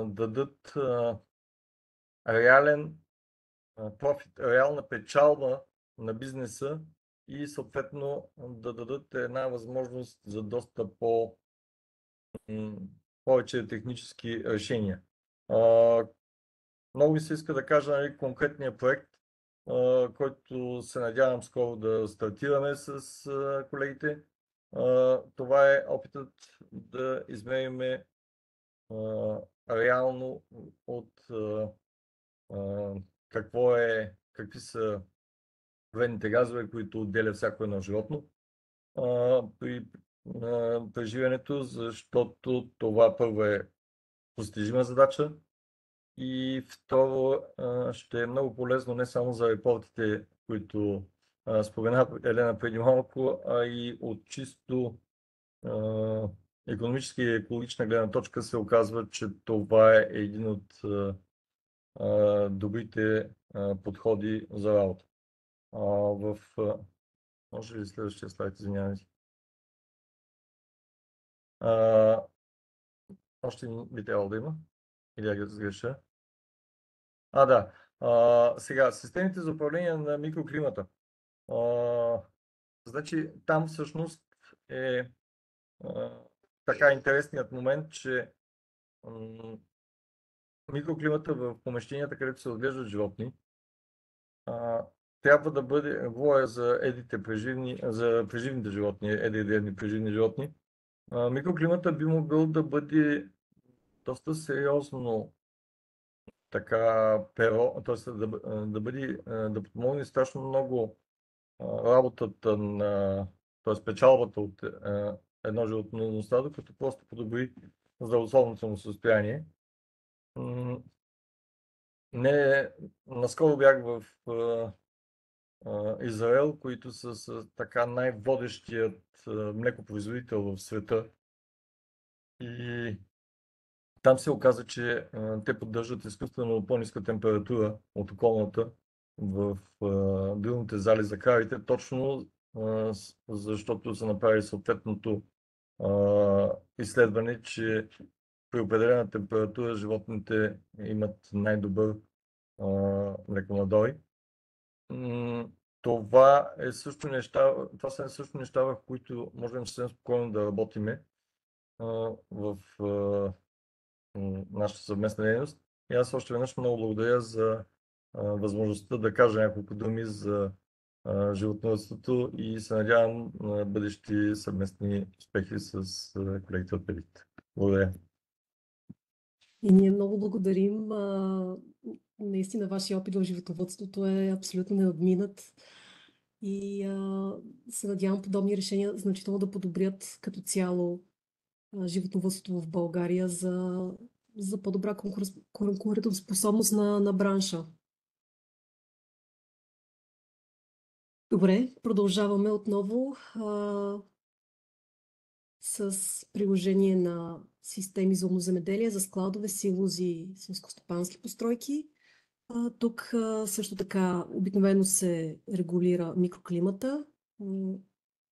дадат реален профит, реална печалба на бизнеса и съответно да дадат една възможност за доста повече технически решения. Много ми се иска да кажа, нали, конкретния проект, който се надявам скоро да стартираме с колегите. Това е опитът да измериме реално от какви са вредните газове, които отделя всяко едно животно при преживянето, защото това първо е постижима задача и второ ще е много полезно не само за репортите, които спомена Елена преди малко, а и от чисто икономически и екологична гледна точка се оказва, че това е един от добрите подходи за работа. Може ли следващия слайд, извинявайте? Още би трябвало да има. Или да сгреша. Да. Сега, системите за управление на микроклимата. Значи, там всъщност е така интересният момент, че микроклимата в помещенията, където се отглеждат животни, трябва да бъде, говоря за за преживните животни, едри дребни преживни животни, Микроклимата би могъл да бъде доста сериозно така перо, т.е. да подмогне страшно много работата на, т.е. печалбата от едно животно стадо, като просто подобри здравословното му състояние. Не, наскоро бях в Израел, които са така най-водещият млекопроизводител в света. И там се оказа, че те поддържат изкуствено по-ниска температура от околната в билните зали за кравите, точно защото са направили съответното изследване, че при определена температура животните имат най-добър млеконадой. Това са също неща, в които можем съвсем спокойно да работиме в нашата съвместна дейност. И аз още веднъж много благодаря за възможността да кажа няколко думи за животновъдството и се надявам на бъдещи съвместни успехи с колегите от Пелит. Благодаря. И ние много благодарим. Наистина, вашия опит в животновъдството е абсолютно неотминат. И се надявам подобни решения значително да подобрят като цяло животновъдството в България за по-добра конкурентоспособност на бранша. Добре, продължаваме отново с приложение на системи за умноземеделие, за складове, силози, селскостопански постройки. Тук също така обикновено се регулира микроклимата.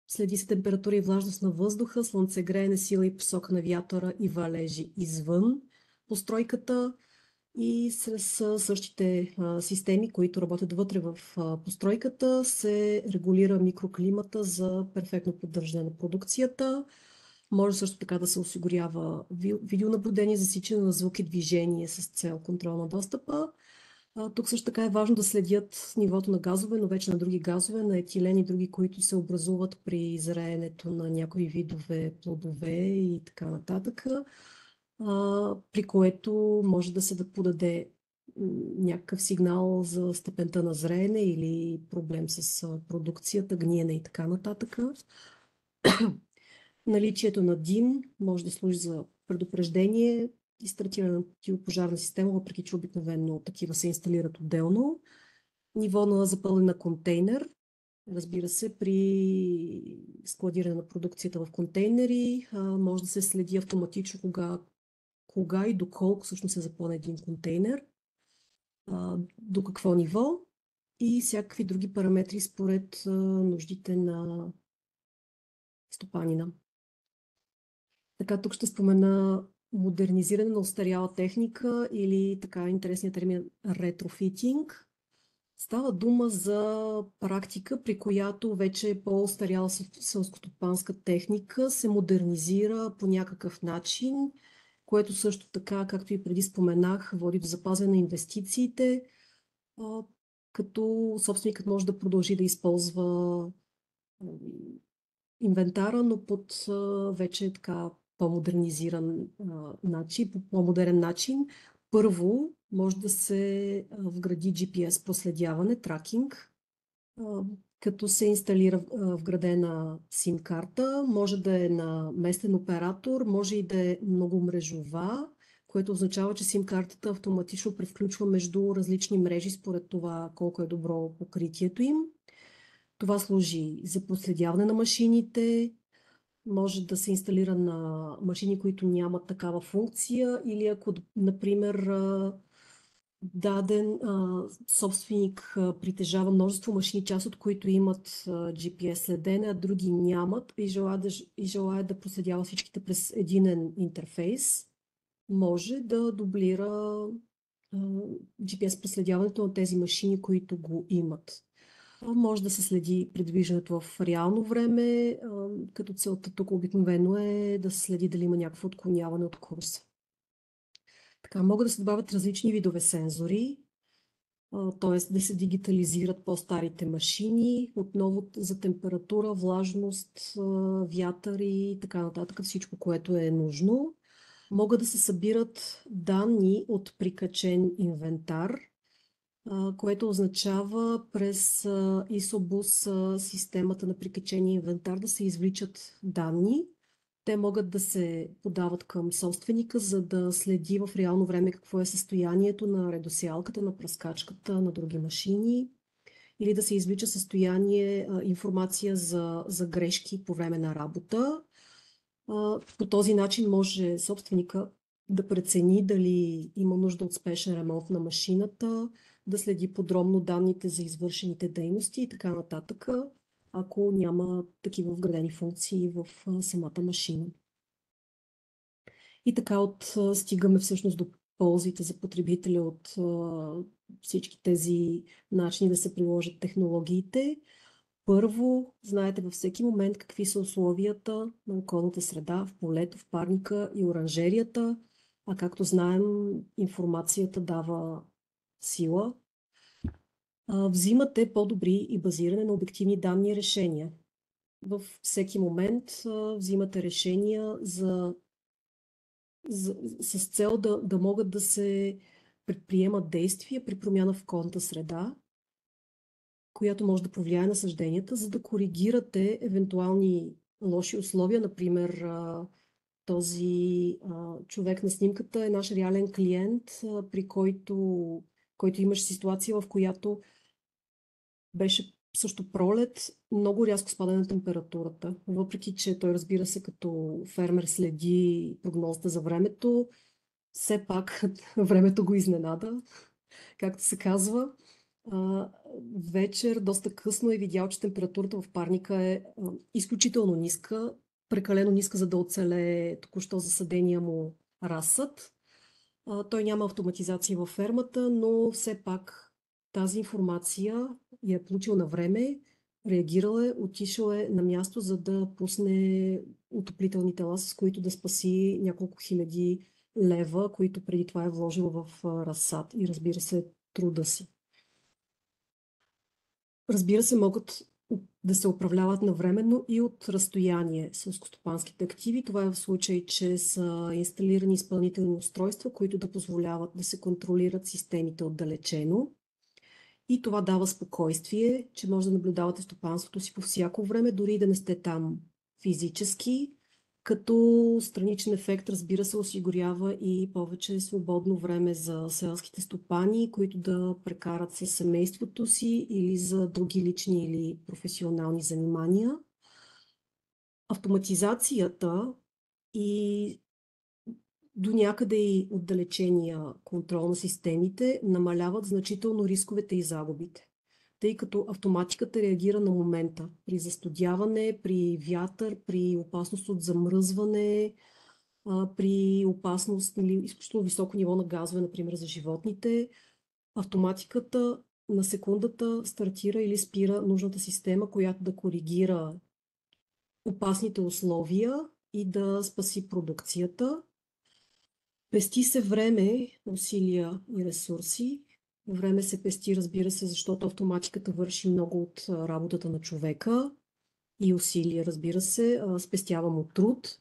Следи се температура и влажност на въздуха, слънцегреене, сила и посока на вятъра и валежи извън постройката. И с същите системи, които работят вътре в постройката, се регулира микроклимата за перфектно поддържане на продукцията. Може също така да се осигурява видеонаблюдение, засичане на звук и движение с цел контрол на достъпа. Тук също така е важно да следят нивото на газове, но вече на други газове, на етилен и други, които се образуват при зреенето на някои видове плодове и така нататък, при което може да се подаде някакъв сигнал за степента на зреене или проблем с продукцията, гниене и така нататък. Наличието на дим може да служи за предупреждение и стартиране на противопожарна система, въпреки че обикновено такива се инсталират отделно. Ниво на запълнен на контейнер. Разбира се, при складиране на продукцията в контейнери може да се следи автоматично кога и доколко всъщност е запълнен един контейнер, до какво ниво и всякакви други параметри според нуждите на стопанина. Така, тук ще спомена модернизиране на остаряла техника или така интересният термин ретрофитинг. Става дума за практика, при която вече по-остаряла селскостопанска техника се модернизира по някакъв начин, което също така, както и преди споменах, води до запазване на инвестициите, като собственикът може да продължи да използва инвентара, но под вече така по-модернизиран начин, по по-модерен начин. Първо може да се вгради GPS проследяване, тракинг, като се инсталира вградена SIM карта, може да е на местен оператор, може и да е многомрежова, което означава, че SIM картата автоматично превключва между различни мрежи според това колко е добро покритието им. Това служи за проследяване на машините, може да се инсталира на машини, които нямат такава функция, или ако, например, даден собственик притежава множество машини, част от които имат GPS следене, а други нямат и желая да проследява всичките през единен интерфейс, може да дублира GPS проследяването на тези машини, които го имат. Може да се следи придвижването в реално време, като целта тук обикновено е да се следи дали има някакво отклоняване от курса. Така, могат да се добавят различни видове сензори. т.е. да се дигитализират по-старите машини, отново за температура, влажност, вятър и така нататък, всичко, което е нужно. Могат да се събират данни от прикачен инвентар, което означава през ISOBUS системата на прикачения инвентар да се извличат данни. Те могат да се подават към собственика, за да следи в реално време какво е състоянието на редосялката, на пръскачката, на други машини, или да се извлича информация за грешки по време на работа. По този начин може собственика да прецени дали има нужда от спешен ремонт на машината, да следи подробно данните за извършените дейности и така нататък, ако няма такива вградени функции в самата машина. И така стигаме всъщност до ползите за потребителя от всички тези начини да се приложат технологиите. Първо, знаете във всеки момент какви са условията на околната среда, в полето, в парника и оранжерията, а както знаем, информацията дава сила. Взимате по-добри и базиране на обективни данни и решения. Във всеки момент взимате решения с цел да могат да се предприемат действия при промяна в околната среда, която може да повлияе на съжденията, за да коригирате евентуални лоши условия. Например, този човек на снимката е наш реален клиент, при който имаше ситуация, в която беше също пролет, много рязко спадане на температурата. Въпреки че той, разбира се, като фермер следи прогнозата за времето, все пак времето го изненада, както се казва. Вечер, доста късно е видял, че температурата в парника е изключително ниска, прекалено ниска, за да оцелее току-що засадения му разсъд. Той няма автоматизация във фермата, но все пак тази информация я е получил на време, реагирал е, отишъл е на място, за да пусне отоплителни тела, с които да спаси няколко хиляди лева, които преди това е вложил в разсад и, разбира се, труда си. Разбира се, могат да се управляват навременно и от разстояние селскостопанските активи. Това е в случай, че са инсталирани изпълнителни устройства, които да позволяват да се контролират системите отдалечено. И това дава спокойствие, че може да наблюдавате стопанството си по всяко време, дори да не сте там физически, като страничен ефект, разбира се, осигурява и повече свободно време за селските стопани, които да прекарат със семейството си или за други лични или професионални занимания. Автоматизацията и до някъде и отдалечения контрол на системите намаляват значително рисковете и загубите, тъй като автоматиката реагира на момента при застудяване, при вятър, при опасност от замръзване, при опасност или изключително високо ниво на газове, например за животните. Автоматиката на секундата стартира или спира нужната система, която да коригира опасните условия и да спаси продукцията. Пести се време, усилия и ресурси. Време се пести, разбира се, защото автоматиката върши много от работата на човека и усилия, разбира се, спестява му труд.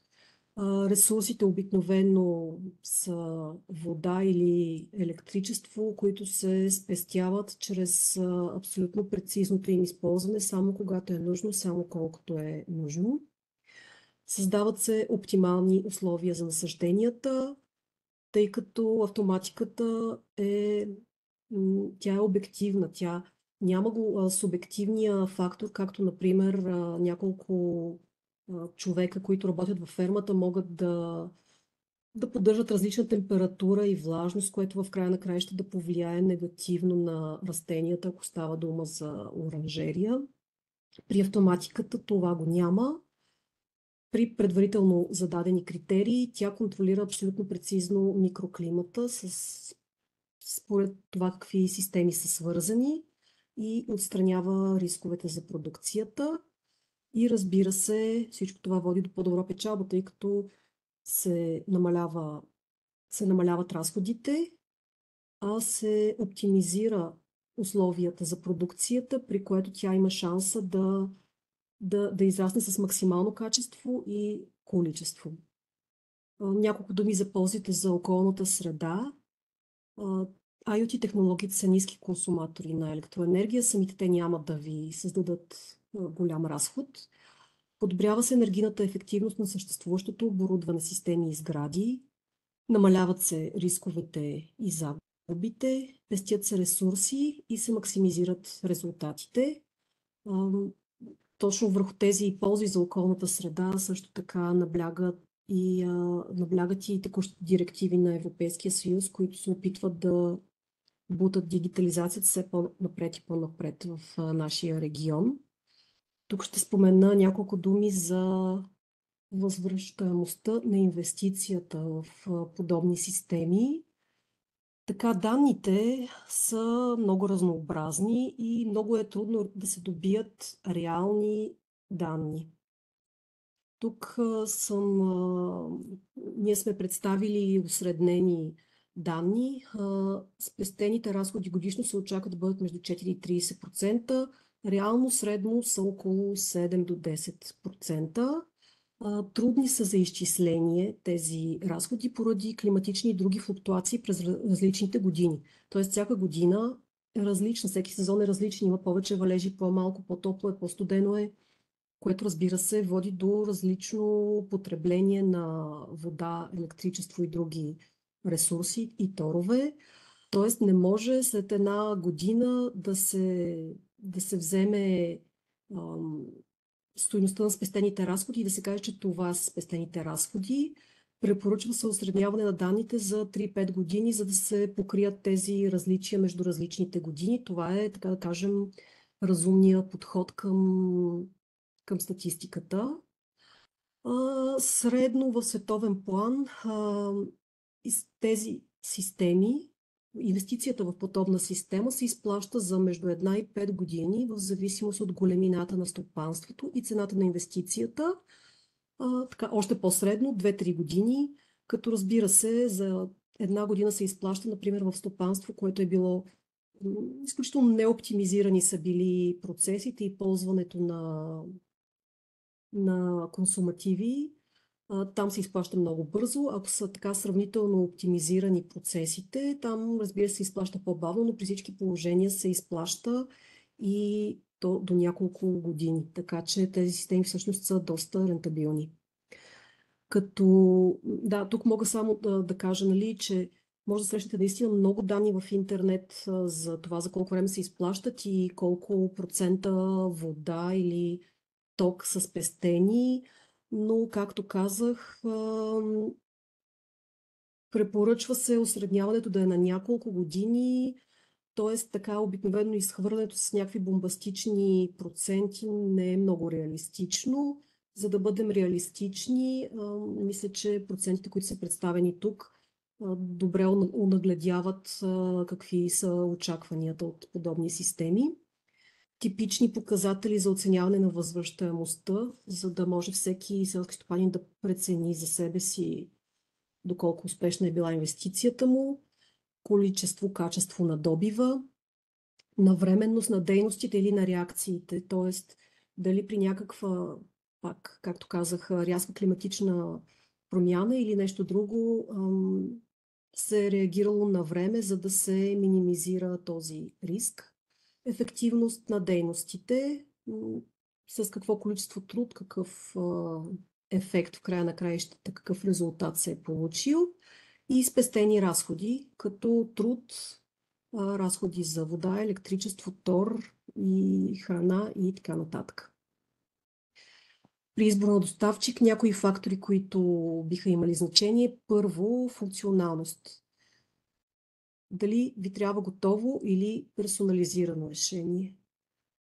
Ресурсите обикновено са вода или електричество, които се спестяват чрез абсолютно прецизното им използване, само когато е нужно, само колкото е нужно. Създават се оптимални условия за насажденията, тъй като автоматиката тя е обективна, тя няма го субективния фактор, както например няколко човека, които работят във фермата, могат да поддържат различна температура и влажност, което в края на краища да повлияе негативно на растенията, ако става дума за оранжерия. При автоматиката това го няма. При предварително зададени критерии тя контролира абсолютно прецизно микроклимата според това какви системи са свързани и отстранява рисковете за продукцията. И разбира се, всичко това води до по-добра печалба, тъй като се намаляват разходите, а се оптимизира условията за продукцията, при което тя има шанса да израсне с максимално качество и количество. Няколко думи за ползите за околната среда. IoT технологиите са ниски консуматори на електроенергия, самите те няма да ви създадат голям разход. Подобрява се енергийната ефективност на съществуващото оборудване, системи и сгради. Намаляват се рисковете и загубите, пестят се ресурси и се максимизират резултатите. Точно върху тези ползи за околната среда също така наблягат и текущите директиви на Европейския съюз, които се опитват да бутат дигитализацията все по-напред и по-напред в нашия регион. Тук ще спомена няколко думи за възвръщаемостта на инвестицията в подобни системи. Така, данните са много разнообразни и много е трудно да се добият реални данни. Тук ние сме представили усреднени данни. Спестените разходи годишно се очаква да бъдат между 4 и 30%. Реално средно са около 7 до 10%. Трудни са за изчисление тези разходи поради климатични и други флуктуации през различните години. Тоест всяка година е различна, всеки сезон е различен, има повече валежи, по-малко, по-топло е, по-студено е, което разбира се води до различно потребление на вода, електричество и други ресурси и торове. Тоест не може след една година да се вземе стойността на спестените разходи и да се каже, че това са спестените разходи. Препоръчва се осредняване на данните за 3-5 години, за да се покрият тези различия между различните години. Това е, така да кажем, разумния подход към статистиката. Средно в световен план тези системи, инвестицията в подобна система се изплаща за между 1 и 5 години в зависимост от големината на стопанството и цената на инвестицията. Така, още по-средно 2-3 години, като разбира се за една година се изплаща, например, в стопанство, което е било изключително неоптимизирани са били процесите и ползването на консумативи. Там се изплаща много бързо. Ако са така сравнително оптимизирани процесите, там, разбира се, изплаща по-бавно, но при всички положения се изплаща и то до няколко години. Така че тези системи всъщност са доста рентабилни. Тук мога само да кажа, нали, че може да срещнете наистина много данни в интернет за това, за колко време се изплащат и колко процента вода или ток са спестени, но, както казах, препоръчва се осредняването да е на няколко години, т.е. така обикновено изхвърлянето с някакви бомбастични проценти не е много реалистично. За да бъдем реалистични, мисля, че процентите, които са представени тук, добре онагледяват какви са очакванията от подобни системи. Типични показатели за оценяване на възвръщаемостта, за да може всеки селски стопанин да прецени за себе си доколко успешна е била инвестицията му, количество, качество на добива, навременност на дейностите или на реакциите, т.е. дали при някаква, пак, както казах, рязка климатична промяна или нещо друго, се е реагирало на време, за да се минимизира този риск. Ефективност на дейностите, с какво количество труд, какъв ефект в края на краищата, какъв резултат се е получил, и спестени разходи, като труд, разходи за вода, електричество, тор и храна и така нататък. При избор на доставчик някои фактори, които биха имали значение. Първо, функционалност. Дали ви трябва готово или персонализирано решение.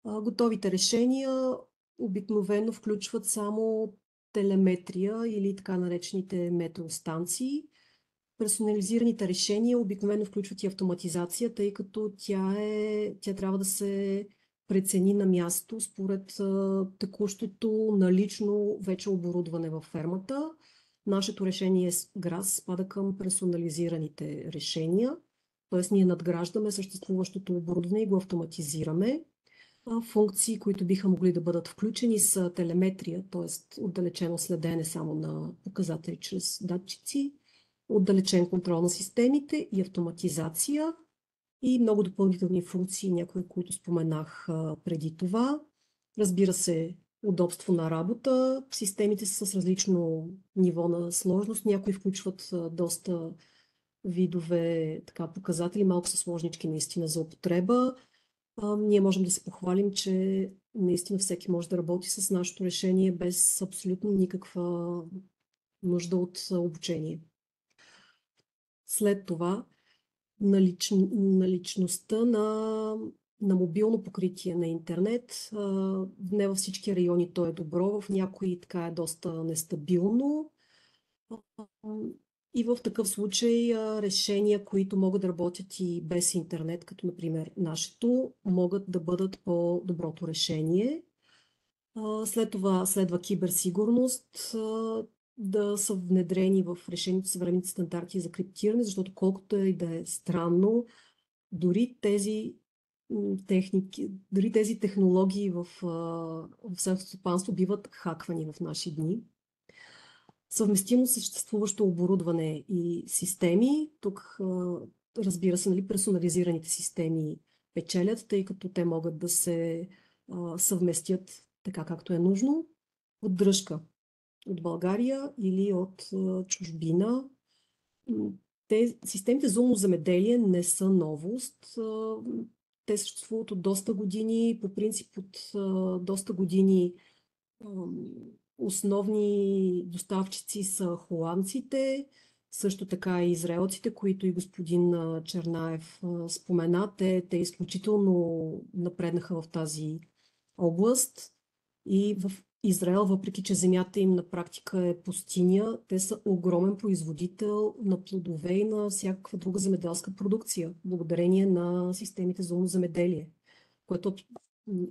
Готовите решения обикновено включват само телеметрия или така наречените метеостанции. Персонализираните решения обикновено включват и автоматизация, тъй като тя трябва да се прецени на място според текущото налично вече оборудване във фермата. Нашето решение GRAS спада към персонализираните решения. Т.е. ние надграждаме съществуващото оборудване и го автоматизираме. Функции, които биха могли да бъдат включени, са телеметрия, т.е. отдалечено следене само на показатели чрез датчици, отдалечен контрол на системите и автоматизация и много допълнителни функции, някои, които споменах преди това. Разбира се, удобство на работа. Системите са с различно ниво на сложност. Някои включват доста видове показатели, малко са сложнички наистина за употреба. Ние можем да се похвалим, че наистина всеки може да работи с нашето решение без абсолютно никаква нужда от обучение. След това наличността на мобилно покритие на интернет. Не във всички райони то е добро, в някои така е доста нестабилно. И в такъв случай решения, които могат да работят и без интернет, като например нашето, могат да бъдат по-доброто решение. След това следва киберсигурност, да са внедрени в решението съвременните стандарти за криптиране, защото колкото и да е странно, дори тези технологии в селското стопанство биват хаквани в наши дни. Съвместимо съществуващо оборудване и системи. Тук, разбира се, персонализираните системи печелят, тъй като те могат да се съвместят така както е нужно. От България или от чужбина. Системите за умно земеделие не са новост. Те съществуват от доста години. По принцип от доста години основни доставчици са холандците, също така и израелците, които и господин Чернаев спомена. Те изключително напреднаха в тази област. И в Израел, въпреки че земята им на практика е пустиня, те са огромен производител на плодове и на всякаква друга земеделска продукция, благодарение на системите за умно земеделие, което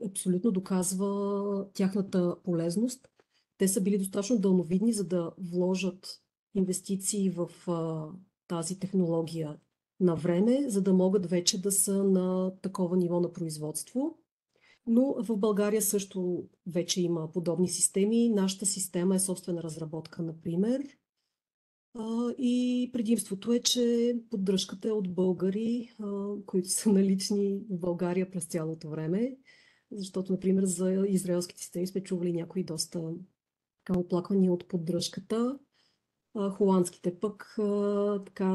абсолютно доказва тяхната полезност. Те са били достатъчно дълновидни, за да вложат инвестиции в тази технология на време, за да могат вече да са на такова ниво на производство. Но в България също вече има подобни системи. Нашата система е собствена разработка, например. И предимството е, че поддръжката е от българи, които са налични в България през цялото време. Защото, например, за израелските системи сме чували някои доста оплаквания от поддръжката. Холандските пък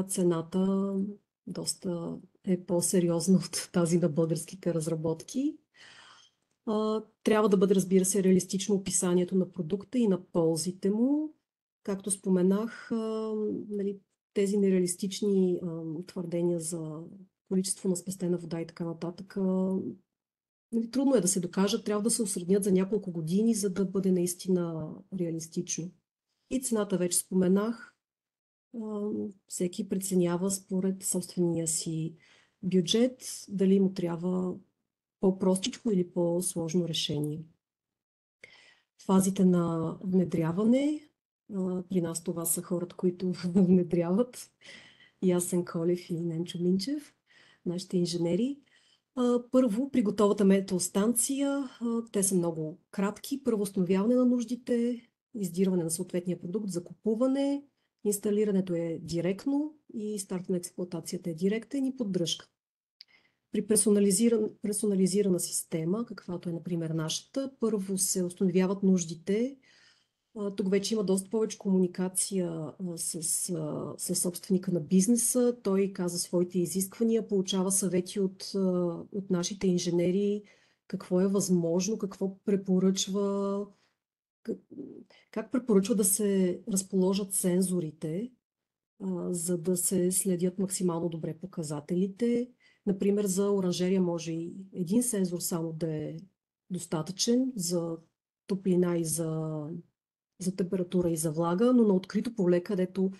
цената доста е по-сериозна от тази на българските разработки. Трябва да бъде, разбира се, реалистично описанието на продукта и на ползите му. Както споменах, тези нереалистични твърдения за количество на спестена вода и така нататък, трудно е да се докажат, трябва да се осреднят за няколко години, за да бъде наистина реалистично. И цената вече споменах. Всеки преценява според собствения си бюджет, дали му трябва по-простичко или по-сложно решение. Фазите на внедряване. При нас това са хората, които внедряват. Ясен Колев и Ненчо Минчев, нашите инженери. Първо, при готовата метеостанция, те са много кратки. Първо, установяване на нуждите, издирване на съответния продукт, закупуване, инсталирането е директно и старт на експлоатацията е директен и поддръжка. При персонализирана система, каквато е, например, нашата, първо се установяват нуждите. Тук вече има доста повече комуникация с собственика на бизнеса. Той каза своите изисквания, получава съвети от нашите инженери, какво е възможно, какво препоръчва, как препоръчва да се разположат сензорите, за да се следят максимално добре показателите. Например, за оранжерия може и един сензор само да е достатъчен за топлина и за температура и за влага, но на открито поле, където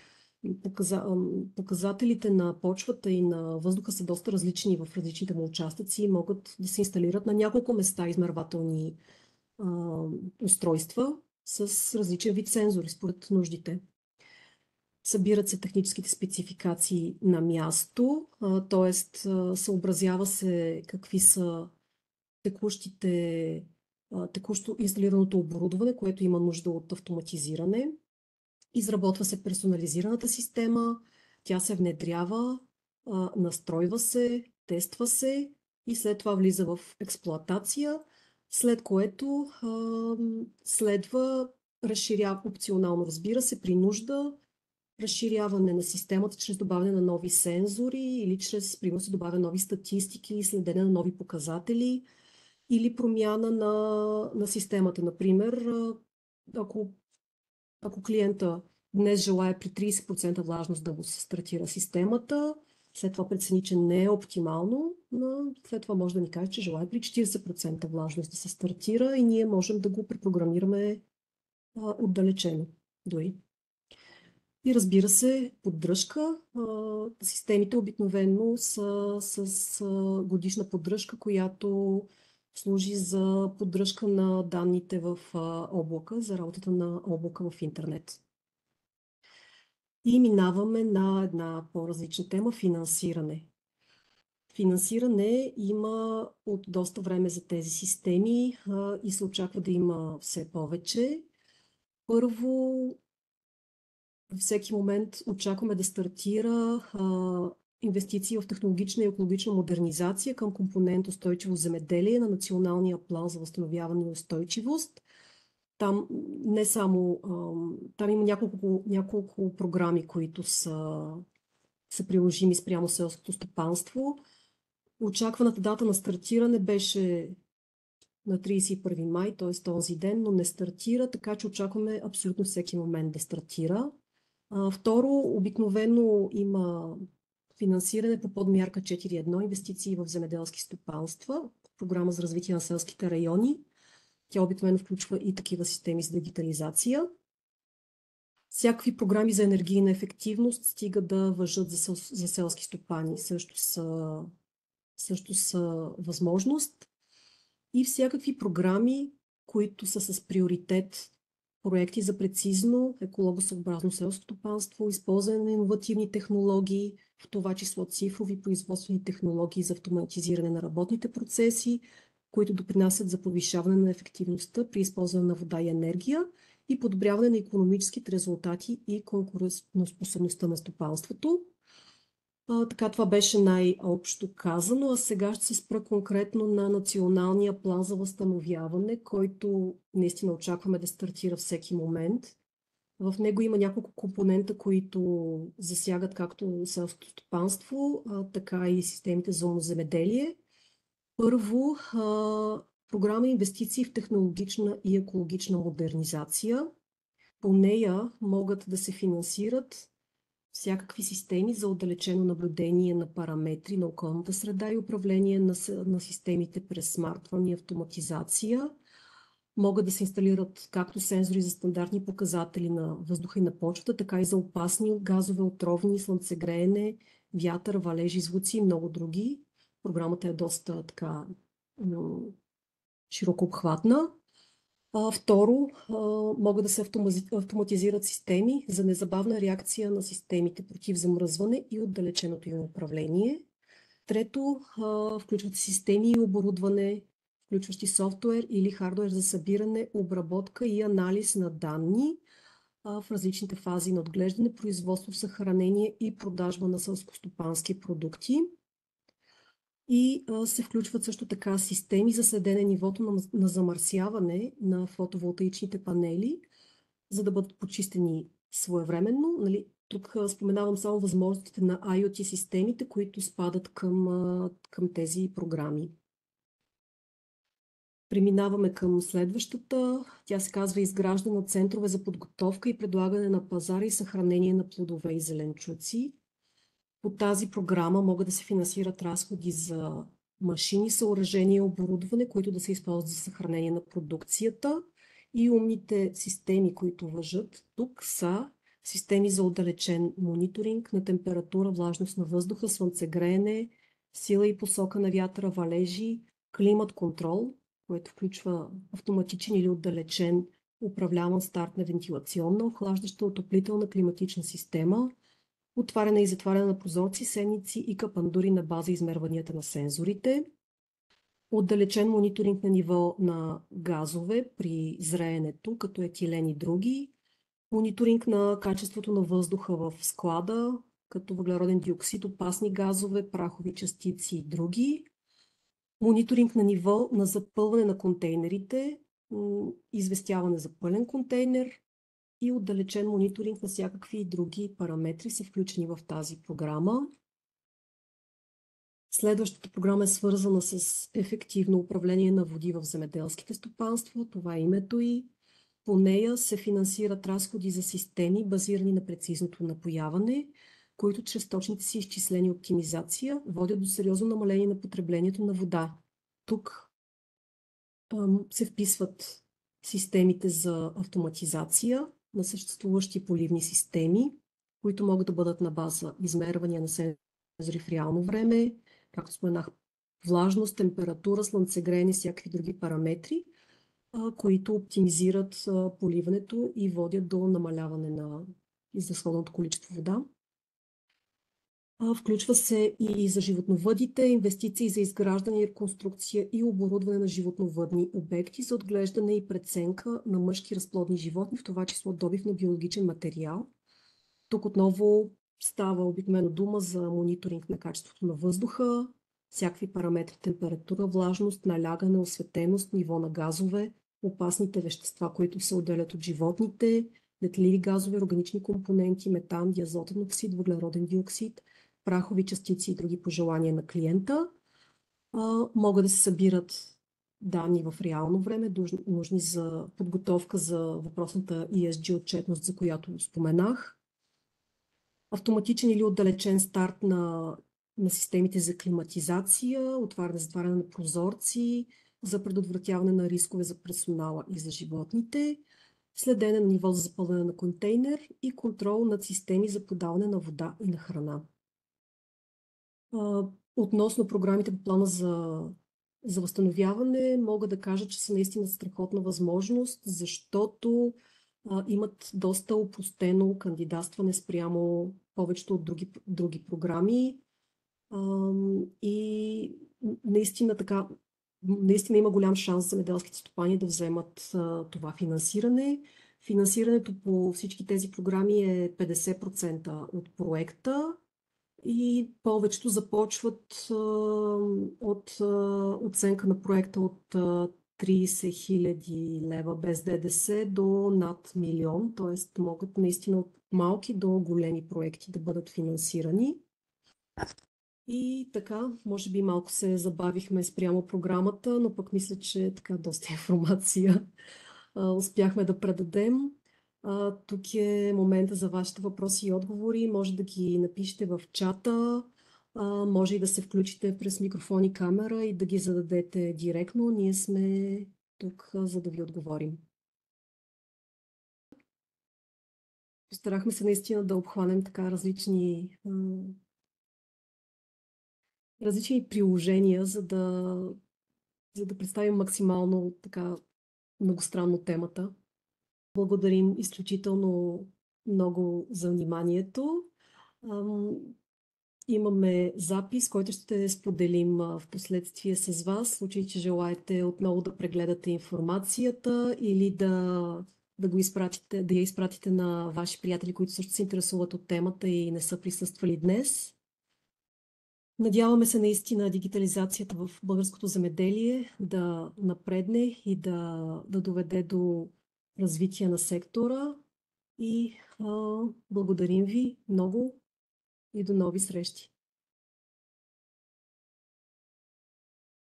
показателите на почвата и на въздуха са доста различни в различните му участъци, могат да се инсталират на няколко места измервателни устройства с различен вид сензори според нуждите. Събират се техническите спецификации на място, т.е. съобразява се какви са текущо инсталираното оборудване, което има нужда от автоматизиране. Изработва се персонализираната система, тя се внедрява, настройва се, тества се и след това влиза в експлоатация, след което следва опционално, разбира се, при нужда, разширяване на системата чрез добавяне на нови сензори или чрез, примерно, се добавя нови статистики или следене на нови показатели или промяна на системата. Например, ако клиента днес желая при 30% влажност да му се стартира системата, след това прецени, че не е оптимално, но след това може да ни каже, че желая при 40% влажност да се стартира и ние можем да го препрограмираме отдалечено дори. И разбира се, поддръжка. Системите обикновено са с годишна поддръжка, която служи за поддръжка на данните в облака, за работата на облака в интернет. И минаваме на една по-различна тема – финансиране. Финансиране има от доста време за тези системи и се очаква да има все повече. Първо, всеки момент очакваме да стартира инвестиции в технологична и екологична модернизация към компонент устойчиво земеделие на Националния план за възстановяване и устойчивост. Там не само, там има няколко програми, които са приложими спрямо селското стопанство. Очакваната дата на стартиране беше на 31 май, т.е. този ден, но не стартира, така че очакваме абсолютно всеки момент да стартира. Второ, обикновено има финансиране по подмярка 4.1 инвестиции в земеделски стопанства, програма за развитие на селските райони. Тя обикновено включва и такива системи за дигитализация. Всякакви програми за енергийна ефективност стига да важат за селски стопани. Също са възможност. И всякакви програми, които са с приоритет проекти за прецизно екологосъобразно селско стопанство, използване на иновативни технологии, в това число цифрови производствени технологии за автоматизиране на работните процеси, които допринасят за повишаване на ефективността при използване на вода и енергия и подобряване на икономическите резултати и конкурентоспособността на стопанството. Така, това беше най-общо казано, а сега ще се спра конкретно на Националния план за възстановяване, който наистина очакваме да стартира всеки момент. В него има няколко компонента, които засягат както селското стопанство, така и системите за земеделие. Първо, програма инвестиции в технологична и екологична модернизация. По нея могат да се финансират всякакви системи за отдалечено наблюдение на параметри на околната среда и управление на системите през смартфон и автоматизация. Могат да се инсталират както сензори за стандартни показатели на въздуха и на почвата, така и за опасни газове, отровни, слънцегреене, вятър, валежи, звуци и много други. Програмата е доста така широко обхватна. Второ, могат да се автоматизират системи за незабавна реакция на системите против замръзване и отдалеченото им управление. Трето, включват системи и оборудване, включващи софтуер или хардуер за събиране, обработка и анализ на данни в различните фази на отглеждане, производство, съхранение и продажба на селскостопански продукти. И се включват също така системи за следене нивото на замърсяване на фотоволтаичните панели, за да бъдат почистени своевременно. Тук споменавам само възможностите на IoT системите, които спадат към тези програми. Преминаваме към следващата. Тя се казва изграждане на центрове за подготовка и предлагане на пазара и съхранение на плодове и зеленчуци. По тази програма могат да се финансират разходи за машини, съоръжения и оборудване, които да се използват за съхранение на продукцията. И умните системи, които важат тук, са системи за отдалечен мониторинг на температура, влажност на въздуха, слънцегреене, сила и посока на вятъра, валежи, климат контрол, което включва автоматичен или отдалечен управляван старт на вентилационна, охлаждаща, отоплителна климатична система, отваряне и затваряне на прозорци, сенници и капандури на база измерванията на сензорите, отдалечен мониторинг на ниво на газове при зреенето, като етилен и други, мониторинг на качеството на въздуха в склада, като въглероден диоксид, опасни газове, прахови частици и други, мониторинг на ниво на запълване на контейнерите, известяване за пълен контейнер и отдалечен мониторинг на всякакви други параметри са включени в тази програма. Следващата програма е свързана с ефективно управление на води в земеделските стопанства. Това е името ѝ. По нея се финансират разходи за системи, базирани на прецизното напояване, които чрез точните си изчисления и оптимизация водят до сериозно намаление на потреблението на вода. Тук се вписват системите за автоматизация на съществуващи поливни системи, които могат да бъдат на база измервания на сензори в реално време, както споменах, влажност, температура, слънцегреене и всякакви други параметри, които оптимизират поливането и водят до намаляване на изразходното количество вода. Включва се и за животновъдите инвестиции за изграждане, реконструкция и оборудване на животновъдни обекти за отглеждане и преценка на мъжки разплодни животни, в това число добив на биологичен материал. Тук отново става обикновено дума за мониторинг на качеството на въздуха, всякакви параметри, температура, влажност, налягане, осветеност, ниво на газове, опасните вещества, които се отделят от животните, летливи газове, органични компоненти, метан, диазотен оксид, въглероден диоксид, прахови частици и други пожелания на клиента. Могат да се събират данни в реално време, нужни за подготовка за въпросната ESG отчетност, за която споменах. Автоматичен или отдалечен старт на системите за климатизация, отваряне, затваряне на прозорци, за предотвратяване на рискове за персонала и за животните, следене на ниво за запълване на контейнер и контрол над системи за подаване на вода и на храна. Относно програмите по плана за възстановяване, мога да кажа, че са наистина страхотна възможност, защото имат доста опростено кандидатстване спрямо повечето от други програми. И наистина има голям шанс земеделските стопани да вземат това финансиране. Финансирането по всички тези програми е 50% от проекта и повечето започват от оценка на проекта от 30 000 лева без ДДС до над 1 милион, т.е. могат наистина от малки до големи проекти да бъдат финансирани. И така, може би малко се забавихме спрямо програмата, но пък мисля, че така доста информация успяхме да предадем. Тук е момента за вашите въпроси и отговори. Може да ги напишете в чата, може и да се включите през микрофон и камера и да ги зададете директно. Ние сме тук, за да ви отговорим. Постарахме се наистина да обхванем така различни приложения, за да представим максимално така многостранно темата. Благодарим изключително много за вниманието. Имаме запис, който ще споделим в последствие с вас, в случай, че желаете отново да прегледате информацията или да я изпратите на ваши приятели, които също се интересуват от темата и не са присъствали днес. Надяваме се наистина дигитализацията в българското земеделие да напредне и да доведе до развитие на сектора и благодарим ви много и до нови срещи.